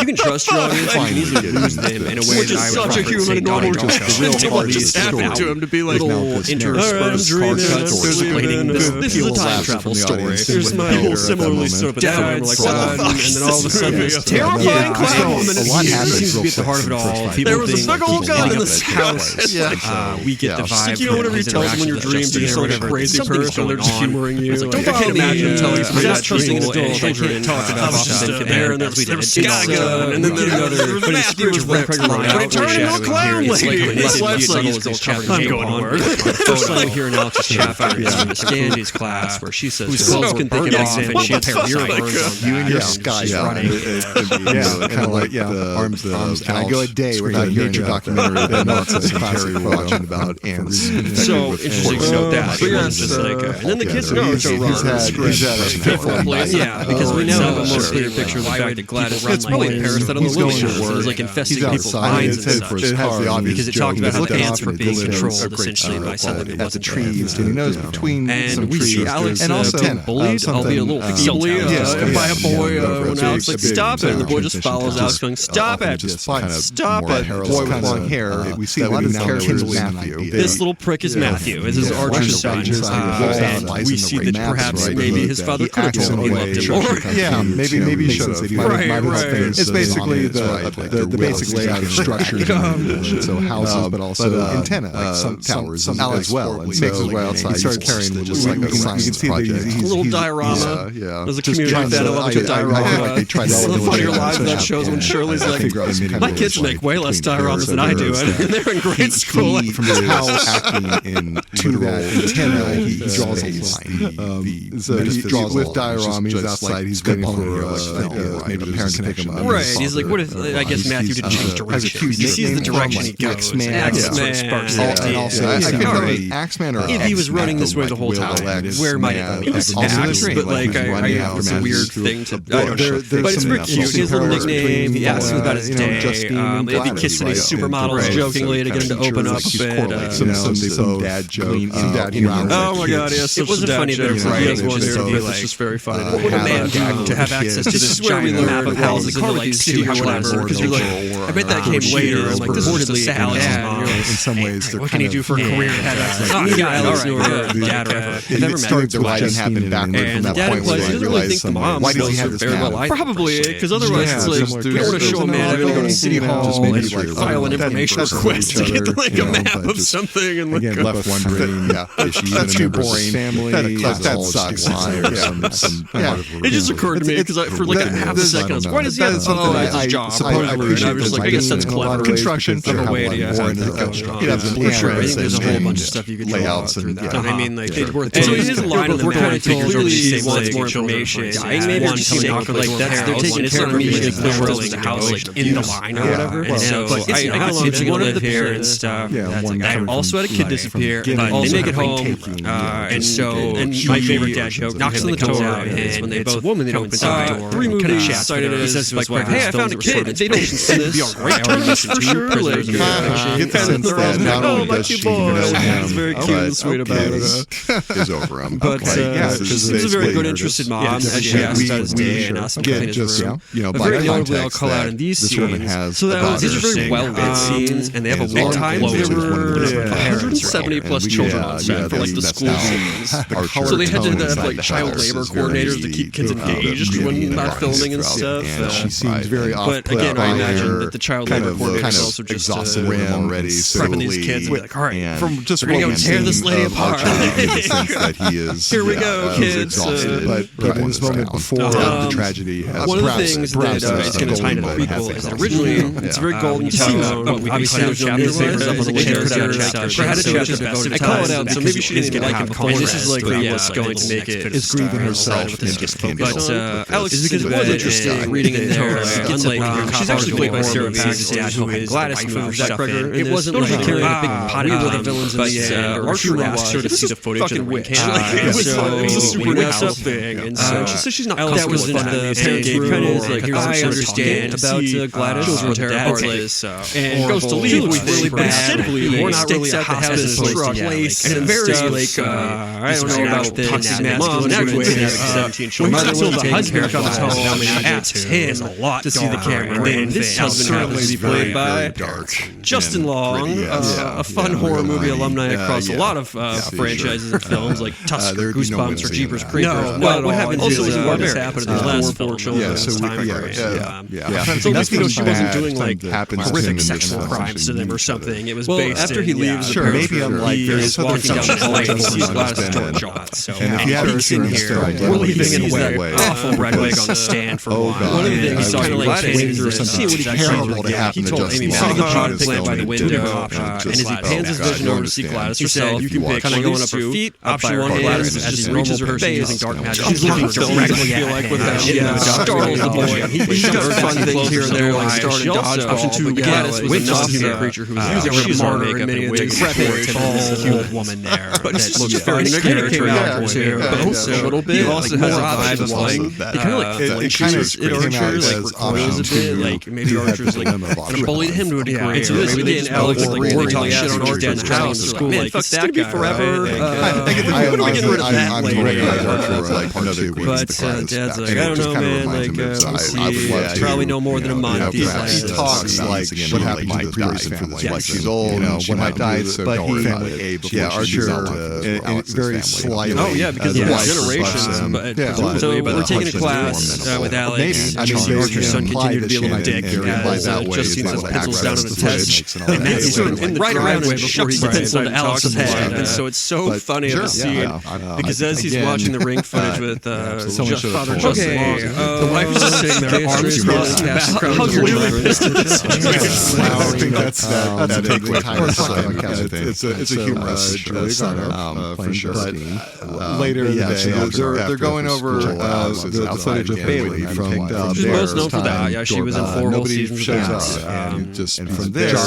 can trust your audience. You can easily lose them in a way that I would such a human and normal. The real part just happened to him to be like little interspersed card cuts explaining this is a time travel story. There's my people similarly sort of down like and then all of a sudden this terrifying clown. A lot seems to be at the heart of it all. People being keep ending up in this house. We get the vibe. You know, whenever you tell someone your dreams, you're some crazy person, they're just humoring you. Don't follow me. I'm not trusting his children. I can't talk about stuff there and there's a sky gun and then there's a mask which is but it turned into a clown lady. His wife's like, I'm going to work. First time I hear an Alex's chapter is from Miss Candy's class where she says girls can think it off and she has hair burns on you and your sky running. Kind of like arms. Can I go a day without hearing a documentary that Nelson's classic watching about ants? So interesting to note that. Just like, and then the kids know to run. Yeah, because we now have a more clear picture of the fact that Gladys runs like a parasite on the little shows and is like infesting people's minds and such. Because it talked about how the ants were being controlled essentially by something that wasn't trees. And he knows between and we see Alex being bullied, albeit a little feebly, by a boy when Alex like, stop it. And the boy just follows Alex going, stop it. Stop it. Boy with long hair. We see a lot of characters Matthew. This little prick is Matthew. This is Archer's son. And we see that perhaps maybe his father could have told him he loved him. Yeah, maybe he should have. It's basically the basic layout and structure. So houses, but also antenna, like some towers as well. And makes his way outside. He starts carrying just like a science project. A little diorama. There's a community like that. I love a diorama. It's the funnier live that shows when Shirley's like, my kids make way less dioramas than I do, and they're in grade school. From his house acting to that antenna, he draws a line. So he draws with diorama. He's outside. He's waiting for maybe the parents can pick him up. Right. He's like, what if? I guess Matthew didn't change direction. He sees the direction he goes. Axeman. And also, Axeman or if he was running this way the whole time, where might it be? It was Axe, but like it's a weird thing to. I don't know. But it's pretty cute. His little nickname. He asks him about his day. If he kisses these supermodels jokingly to get him to open up a bit. Some dad joke. Oh my God! Yes, it wasn't funny that he has one there to be like. It's just very funny. What would a man do to have access to this giant map of houses in the like city or whatever? Because you're like, I bet that came later. And like this is just a Alex's mom. In some ways, what can he do for a career to have access? Yeah, Alex knew her dad or ever. I've never met her. The writing happened backward from that point where he realized why does he have this map? Probably because otherwise it's like we don't want to show a man having to go to City Hall and file an information request to get like a map of something and like left wondering. That's too boring. That sucks. It just occurred to me because for like a half a second I was like, why does he have that's his job? And I was just like, I guess that's clever. Construction of a way to have that going on. I think there's a whole bunch of stuff you could layouts and I mean, like, and so his line on the map clearly wants more information. Maybe they're just knock on the door. They're taking care of me to clear the house, like, in the line or whatever. And so, how long is he gonna live here and stuff? I also had a kid disappear, but they make it home. And so, my favorite dad joke knocks on the door, and when they both woman, they don't open the door. 3 movies excited. He says to his wife, "Hey, I found a kid. They don't see this. Be a great time for sure." Like, get the sense that not only does she know him, he's very cute and sweet about it. Is over him. But she's a very good, interested mom, as she asked about his day and asked him to clean his room. Very notably, I'll call out in these scenes. So these are very well-lit scenes, and they have a long time. There were 170 plus children on set for like the school scenes. So they had to have like child labor coordinators to keep kids engaged when not filming and stuff. She seems very but again, I imagine that the child labor coordinators also just already prepping these kids and be like, all right, from just we're gonna go tear this lady apart. That he is, here we go, kids. But in this moment before the tragedy has one of the things that is going to tie into the prequel is that originally it's very golden tone. Obviously, there's no newspapers up on the windows. She had a chapter devoted. I call it out, so maybe she didn't like it before. And this is likely what's going to make it is grieving herself. But Alex is because it was interesting reading in there. Unlike she's actually played by Sarah Paxton, who is Gladys moved that Gregor. It wasn't like carrying a big pot. We were the villains, but Archer asked her to see the footage of the witch. It was a super messed up thing, and so she says she's not. That was the parent gave kind of like, I understand about Gladys or dad's and goes to leave really bad. We're not really out the house in a drug place, and very like I don't know about the toxic masculinity. When the husband comes home and she asks him a lot to see the camera, then this husband happens to be played by Justin Long, a fun horror movie alumni across a lot of franchises and films like Tusk, Goosebumps, or Jeepers Creepers. Well, what happens is what happened in the last 4 children this time frame. So just because she wasn't doing like horrific sexual crimes to them or something, it was based after he leaves. Maybe I'm like he's walking down the hallway and he sees Gladys door shot. So he's in here. We're leaving in a way awful red wig on the stand for one. One of the things he's talking like waiting through something terrible to happen. He told Amy saw the shot plant by the window, and as he pans his vision over to see Gladys herself, you can pick kind of going up her feet. Option 1, Gladys as he reaches her face using dark magic. She's looking directly at him. Startles the boy. He does fun things here and there, like starting dodge. Option 2, Gladys was a non-human creature who was using her martyr and many decrepit, old woman there. But it looks very scary too. But also a little bit. He also has a vibe of like he kind of like Archer like recoils a bit, like maybe Archer's like kind of bullied him to a degree. And so this again, Alex like really talking shit on Archer's house in school. Man, fuck that guy. Be forever. When do we get rid of that later? But Dad's like, I don't know, man. Like, we'll see. Probably no more than a month. He talks like what happened to my previous family. Like she's old, she might die, but he family A before Archer very slight. Oh yeah, because of generations. So we're taking a class with Alex. Archer's son continued to be a little dick. Justine says pencils down on the test, and that's sort of right around and shoves the pencil into Alex's head. And so it's so funny of a scene because as he's watching the ring footage with Father Justin Long, the wife is just sitting there, arms crossed, clearly pissed at this. I think that's a takeaway. It's a humorous setup for sure. Later in the day, they're going over the footage of Bailey from she's most known for that. Yeah, she was in 4 whole seasons of that. Just from there,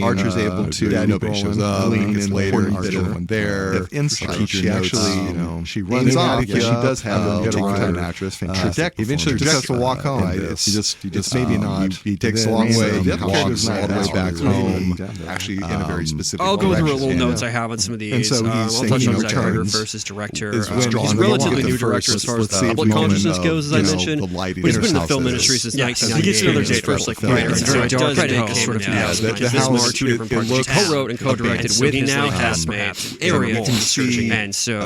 Archer's able to nobody shows up. Lean in later, Archer went there. Insight. She actually, she runs off. She does have a long-time actress. Fantastic. Eventually, just has to walk home. It's maybe not. He takes a long way. He walks all the way back home. Actually, in a very specific. I'll go through a little notes I have on some of these. I'll touch on Zach Carter first as director. He's a relatively new director as far as public consciousness goes, as I mentioned. But he's been in the film industry since 1998. He gets another date first like writer. And so it does take sort of because this are 2 different parts. He co-wrote and co-directed with his now housemate area searching. And so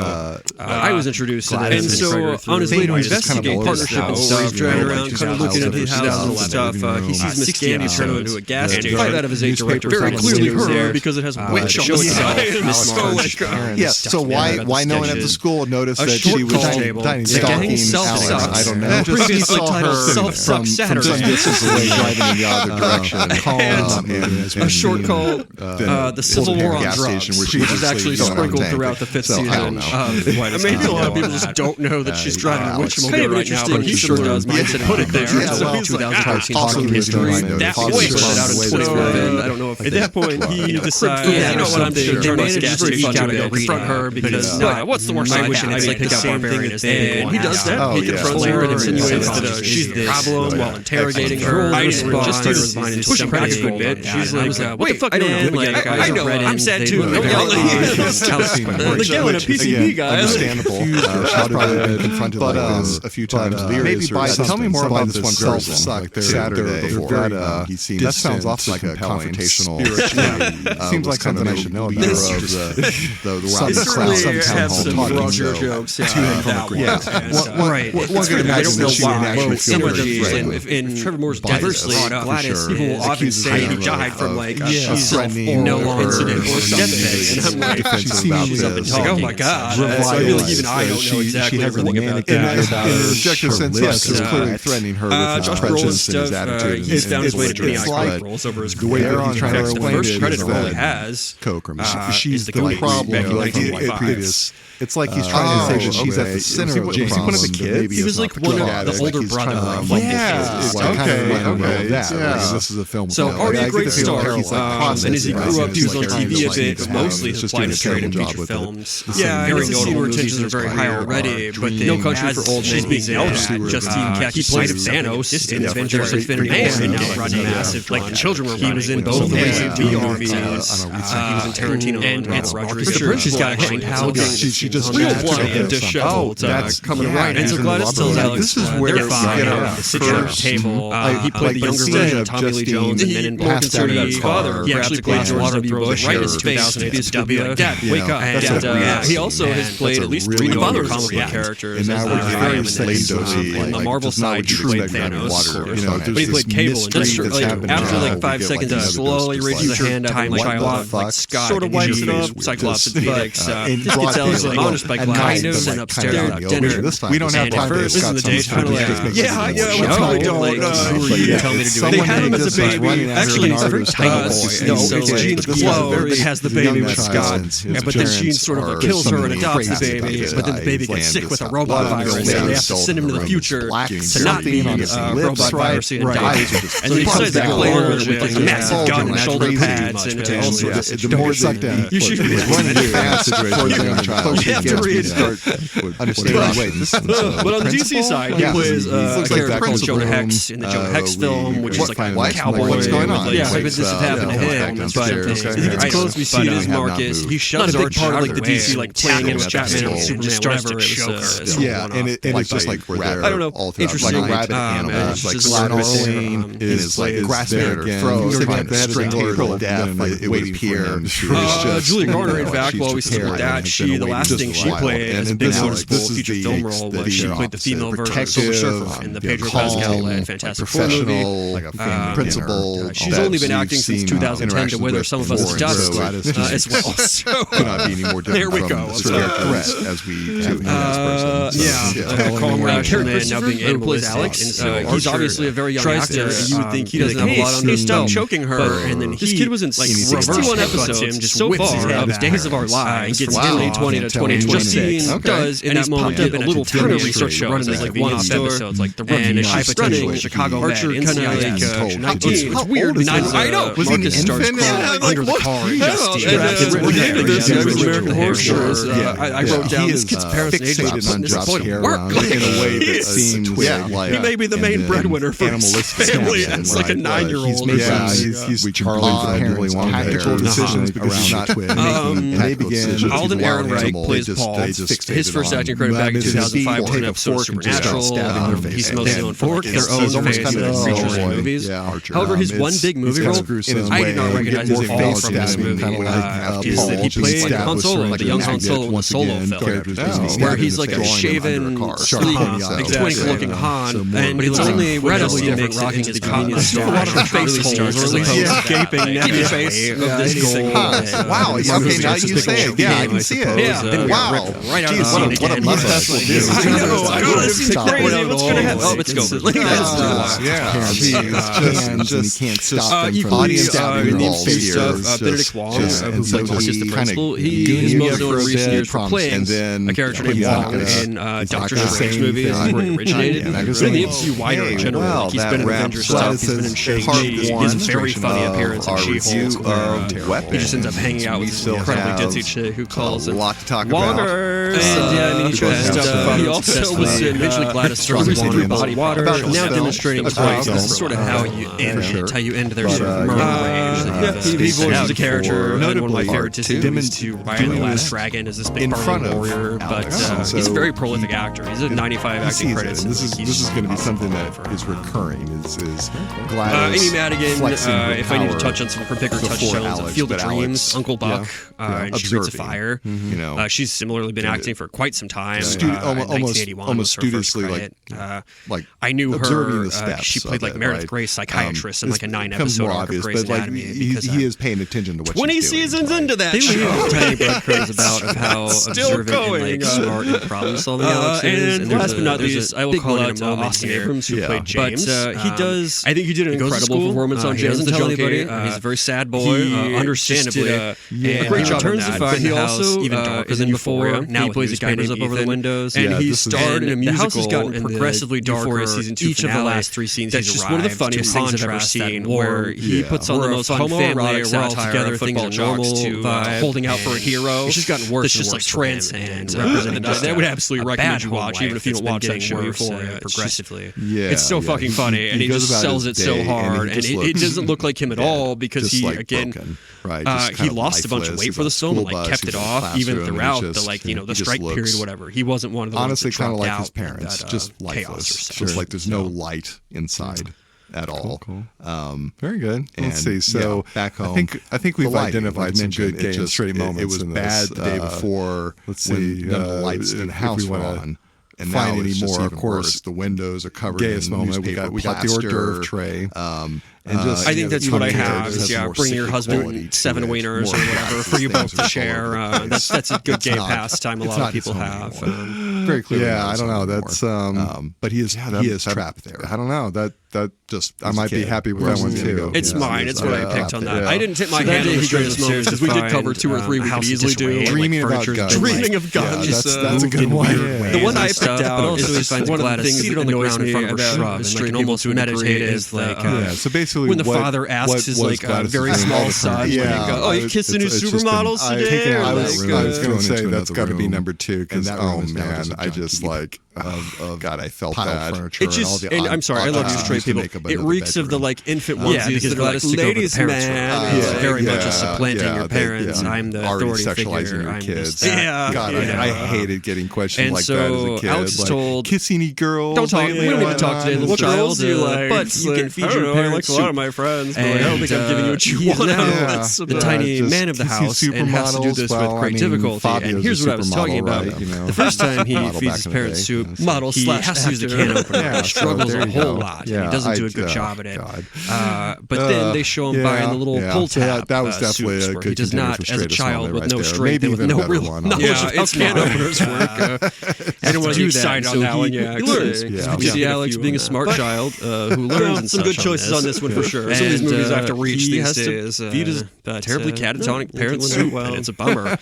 I was introduced to that. And so on his way to investigate partnership and stuff, driving around, kind of looking at his house and stuff, he sees Miss Gandy turn into a gas station. Right out of his 8 director, very clearly her because it has a witch on the side. Miss Marge. Yeah. So why no one at the school noticed that she was stalking Alex? I don't know. Previously titled Self-Suck Saturday. Some distance away, driving in the other direction. And a short called The Civil War on Drugs. which is actually sprinkled throughout the 5th season. Maybe a lot of people just don't know that she's driving a witchmobile right now, but he sure does. Mine said put it there. So 2013 talking history. That way put it out in 2011. I don't know if at that point he decides, you know what, I'm just going to run a gas station to confront her because what's the worst I wish I could pick up Barbarian and he does that. He confronts her and insinuates that she's the problem while interrogating her. I just started pushing back a bit. She's like, what the fuck, man? I know, I'm sad too. Don't yell at me. Like yelling at PCB guys. Understandable. She's probably been confronted like this a few times. Maybe tell me more about this one self-suck Saturday before that sounds awfully like a confrontational. Seems like something I should know about. The Roger has some Roger jokes. Right. I don't know why. Some of them, in Trevor Moore's Diversely, Gladys will often say he died from like no incident or something. And I'm like, she's talking. Oh my God. I feel like even I don't know exactly everything about that. In an objective sense, yes, it's clearly threatening her with his presence and his attitude. He's found his way to doing iconic roles over his career. The way he's trying to explain it is that first credit role he has, Coke, she's the problem. It's like he's trying to say that she's at the center of the problem. Was he one of the kids? He was like one of the older brother. This is a film. So already a great star. And as he grew up, he was on TV a bit, but mostly his applied to trade and feature films. Yeah, very notable movies are very high already, but No Country for Old Men being Justine Khaki played Thanos in Avengers Infinity War, and now running massive. Like the children were running. He was in both of these movies. He was in Tarantino and Roger. She's got a hand house. Just real bloody and disheveled coming right. And so Gladys tells Alex, this is where they're fine. They sit down at the table. He played the younger version of Tommy Lee Jones and Men in Black. Concerned about his father. He actually played George W. Bush right in his face to be like, Dad, wake up. And he also has played at least 3 other comic book characters. And the Marvel side, he played Thanos. But he played Cable. And after like 5 seconds, he slowly raises a hand up and like Scott sort of wipes it up. Cyclops and Phoenix. Just gets Alex honest by Gladys and upstairs at dinner. We don't have time to discuss the day. Kind of like, we probably don't. Who are you to tell me to do it? They had him as a baby. Actually, he's a very tiny boy. No, it's Jean's Glow that has the baby with Scott. But then Jean sort of kills her and adopts the baby. But then the baby gets sick with a robot virus, and they have to send him to the future to not be robot virus and die. And they decide to play her with like a massive gun and shoulder pads and all sorts of stuff. You should be running fast. You have to read. But on the DC side, he plays a character called Jonah Hex in the Jonah Hex film, which is like a cowboy. What's going on? Yeah, this has happened to him. But I think it's close. We see it as Marcus. He's not a big part of like the DC like playing against Batman and Superman, whatever. Yeah, and it's just like I don't know, interesting like rabbit animals, like Gladys is like grasping or throws, strangler to death. It would appear. Julia Garner, in fact, while we see that, the last thing she played as a big noticeable feature film role was she played the female version of Silver Surfer in the Pedro Pascal led Fantastic Four movie. Principal. She's only been acting since 2010 to wither some of us dust as well. So there we go. As we Colin Rash now being able to play Alex. He's obviously a very young actor. You would think he doesn't have a lot under his belt. Choking her, and then this kid was in like 61 episodes so far of Days of Our Lives. Gets 2020 to 2026 does in that moment a little Turner research show running as like one-off episodes like The Rookie, and she's stunning, Chicago Archer, kind of like 19. It's weird. I know. Marcus starts crawling under the car. American Horror Stories. I wrote down this kid's parents and age putting this point of work in a way that seems like he may be the main breadwinner for his family. It's like a 9-year-old. Yeah, he's Charlie's parents' tactical decisions because he's not twin. They begin. Alden Ehrenreich plays Paul. His first acting credit back in 2005 was an episode of Supernatural. He's mostly known for their own faces and creatures in movies. However, his one big movie role, I did not recognize his face from this movie, is that he played Han Solo, the young Han Solo in a Solo film, where he's like a shaven, twink-looking Han, but it's only incredibly different rocking his convinced face holes, or at least gaping neck face of this gold. Wow, okay, now you say it. Yeah, I can see it. Yeah, wow. Right out of the scene again. What a mustache will do. I know, this seems crazy. What's going to happen? Oh, it's going. Just can't stop them from audience stuff. Benedict Wong, who plays Marcus the Principal, he is most known in recent years for playing a character named Wong in Doctor Strange movies where he originated. In the MCU wider in general, he's been in Avengers stuff, he's been in Shang-Chi, he has a very funny appearance in She-Hulk. He just ends up hanging out with this incredibly ditzy chick who calls him Water. He tries stuff. He also was in eventually Gladys Strong's Body Water, now demonstrating twice. This is sort of how you end it, how you end their sort of murder range. He voices a character, one of my favorite is to Ryan the Last Dragon as this big burning warrior, but he's a very prolific actor. He's at 95 acting credits. This is going to be something that is recurring. Is Gladys Amy Madigan, if I need to touch on some of her bigger touchstones, Field of Dreams, Uncle Buck, and Streets of Fire. She's similarly been acting for quite some time. 1981 was her first credit. I knew her. She played like Meredith Gray's psychiatrist in like a 9-episode arc of Grey's Anatomy. He is paying attention to what 20 seasons into that show. They leave tiny breadcrums about how observant and smart and problem-solving Alex is. And last but not least, I will call out Austin Abrams, who played James. But he does. I think he did an incredible performance on James. Doesn't tell anybody. He's a very sad boy, understandably. A great job in that. But he also even darker than before. Now he plays a guy up over the windows, and he starred in a musical. The house has gotten progressively darker each of the last 3 scenes. That's just one of the funniest things I've ever seen. Where he puts on the most homoerotic satire, things are normal, holding out for a hero. It's just gotten worse. It's just like transcend represented. That would absolutely recommend you watch, even if you don't watch that show Euphoria progressively. It's so fucking funny, and he just sells it so hard, and it doesn't look like him at all because he again he lost a bunch of weight for the film, like kept it off even throughout the strike period, whatever. He wasn't one of the honestly kind of like his parents, just lifeless, just like there's no light inside at all. Cool. Very good. Let's see. So back home, I think we've identified some good gay and straight moments. It was bad the day before. Let's see. None of the lights in the house were on. And find any more? Of course, the windows are covered in newspaper. We got the hors d'oeuvre tray. I think that's what I have. Is bring your husband 7 wieners or whatever for you both to share. That's a good gay pastime. A lot of people have. Very clearly. Yeah, I don't know. That's but he is trapped there. I don't know. That just I might be happy with that one too. It's mine. It's what I picked on that. I didn't tip my hand on the strangest moments because we did cover 2 or 3 we could easily do. Dreaming about guns. Dreaming of guns. That's a good one. The one I picked out is one of the things that annoys me about an almost meditative. So basically, when the father asks his very small son, "Oh, you kissing new supermodels today?" I was going to say that's got to be number 2 because oh man, I just like God, I felt bad. It just and I'm sorry, I love you straight people. It reeks of the infant onesies that are ladies' man is very much a supplanting your parents. I'm the authority figure. I'm just God, I hated getting questioned like that as a kid. Alex is told, kiss any girl. Don't talk. We don't even talk today, little child. But you can feed your parents. Like a lot of my friends, but I don't think I'm giving you what you want. The tiny man of the house and has to do this with great difficulty. And here's what I was talking about. The first time he feeds his parents soup, he has to use the can opener. He struggles a whole lot. He doesn't do a good job at it. But then they show him buying the little pull tab. That was definitely a good. He does not, as a child with no strength and with no real knowledge of how can openers work. I don't want to do that. So he learns. You see Alex being a smart child who learns. Some good choices on this one for sure. Some of these movies I have to reach these days. He has to feed his terribly catatonic parents soup, and it's a bummer.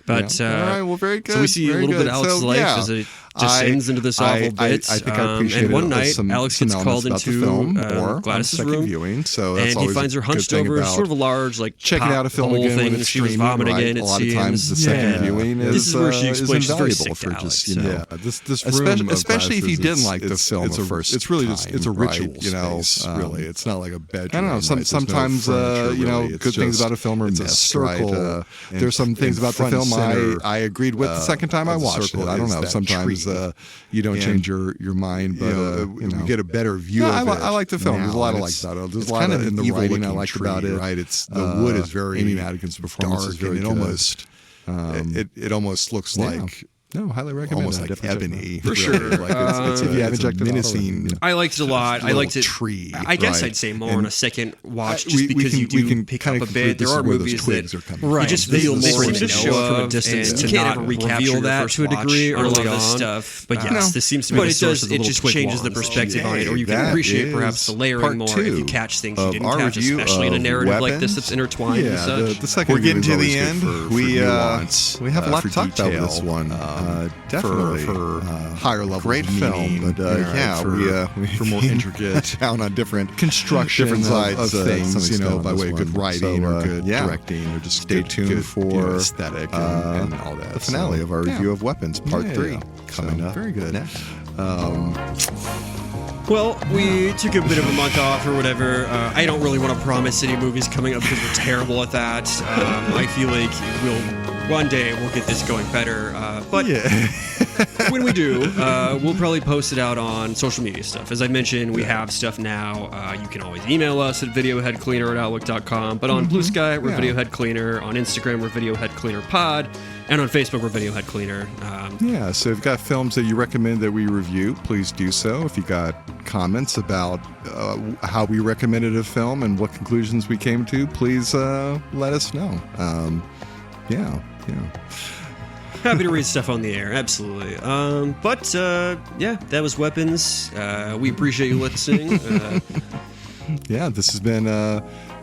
But all right, well, very good. So we see a little bit of Alex's life as it just ends into this awful bit. I think I appreciate and one night, Alex gets called into Gladys's room, viewing, and he finds her hunched over sort of a large, checking out a film again thing, with she was vomiting in. A lot of times, the second viewing is this is where she explains she's very sick for just this room, especially if you didn't like the film at first. It's really just it's a ritual, really. It's not like a bedroom. I don't know. Sometimes good things about a film are missed. There's some things about the film I agreed with the second time I watched it. I don't know. Sometimes you don't change your mind, but you get a better view of it. I like the film. There's a lot I like about it. There's a lot in the writing I liked about it. Right, it's the wood is very Amy Madigan's performance is very good. It almost looks like No, highly recommend. Almost like ebony, for sure. Like it's if you haven't checked it menacing. I liked it a lot. I liked it. Tree. I guess I'd say more on a second watch, just because you do pick up a bit. There are movies that you just feel more to show from a distance to not reveal that to a degree or a lot of this stuff. But yes, this seems to be the source of the little quick changes the perspective on it, or you can appreciate perhaps the layering more if you catch things you didn't catch, especially in a narrative like this that's intertwined and such. The second we're getting to the end. We have a lot to talk about with this one. Definitely for higher level, great film, but for more intricate, down on different construction, different sides of things, by way of good writing or good directing, or just stay tuned for aesthetic and all that. The finale of our review of Weapons, Part 3, coming up. Very good. Well, we took a bit of a month off or whatever. I don't really want to promise any movies coming up because we're terrible at that. I feel like one day we'll get this going better. But when we do, we'll probably post it out on social media stuff. As I mentioned, we have stuff now. You can always email us at videoheadcleaner@outlook.com. But on Blue Sky, we're videoheadcleaner. On Instagram, we're videoheadcleanerpod. And on Facebook, we're videoheadcleaner. So if you've got films that you recommend that we review, please do so. If you got comments about how we recommended a film and what conclusions we came to, please let us know. Happy to read stuff on the air, absolutely. That was Weapons. We appreciate you listening. This has been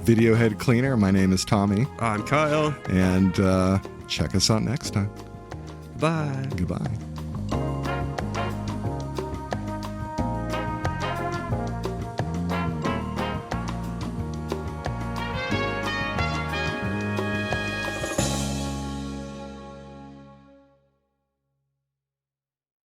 Video Head Cleaner. My name is Tommy. I'm Kyle. And check us out next time. Bye. Goodbye.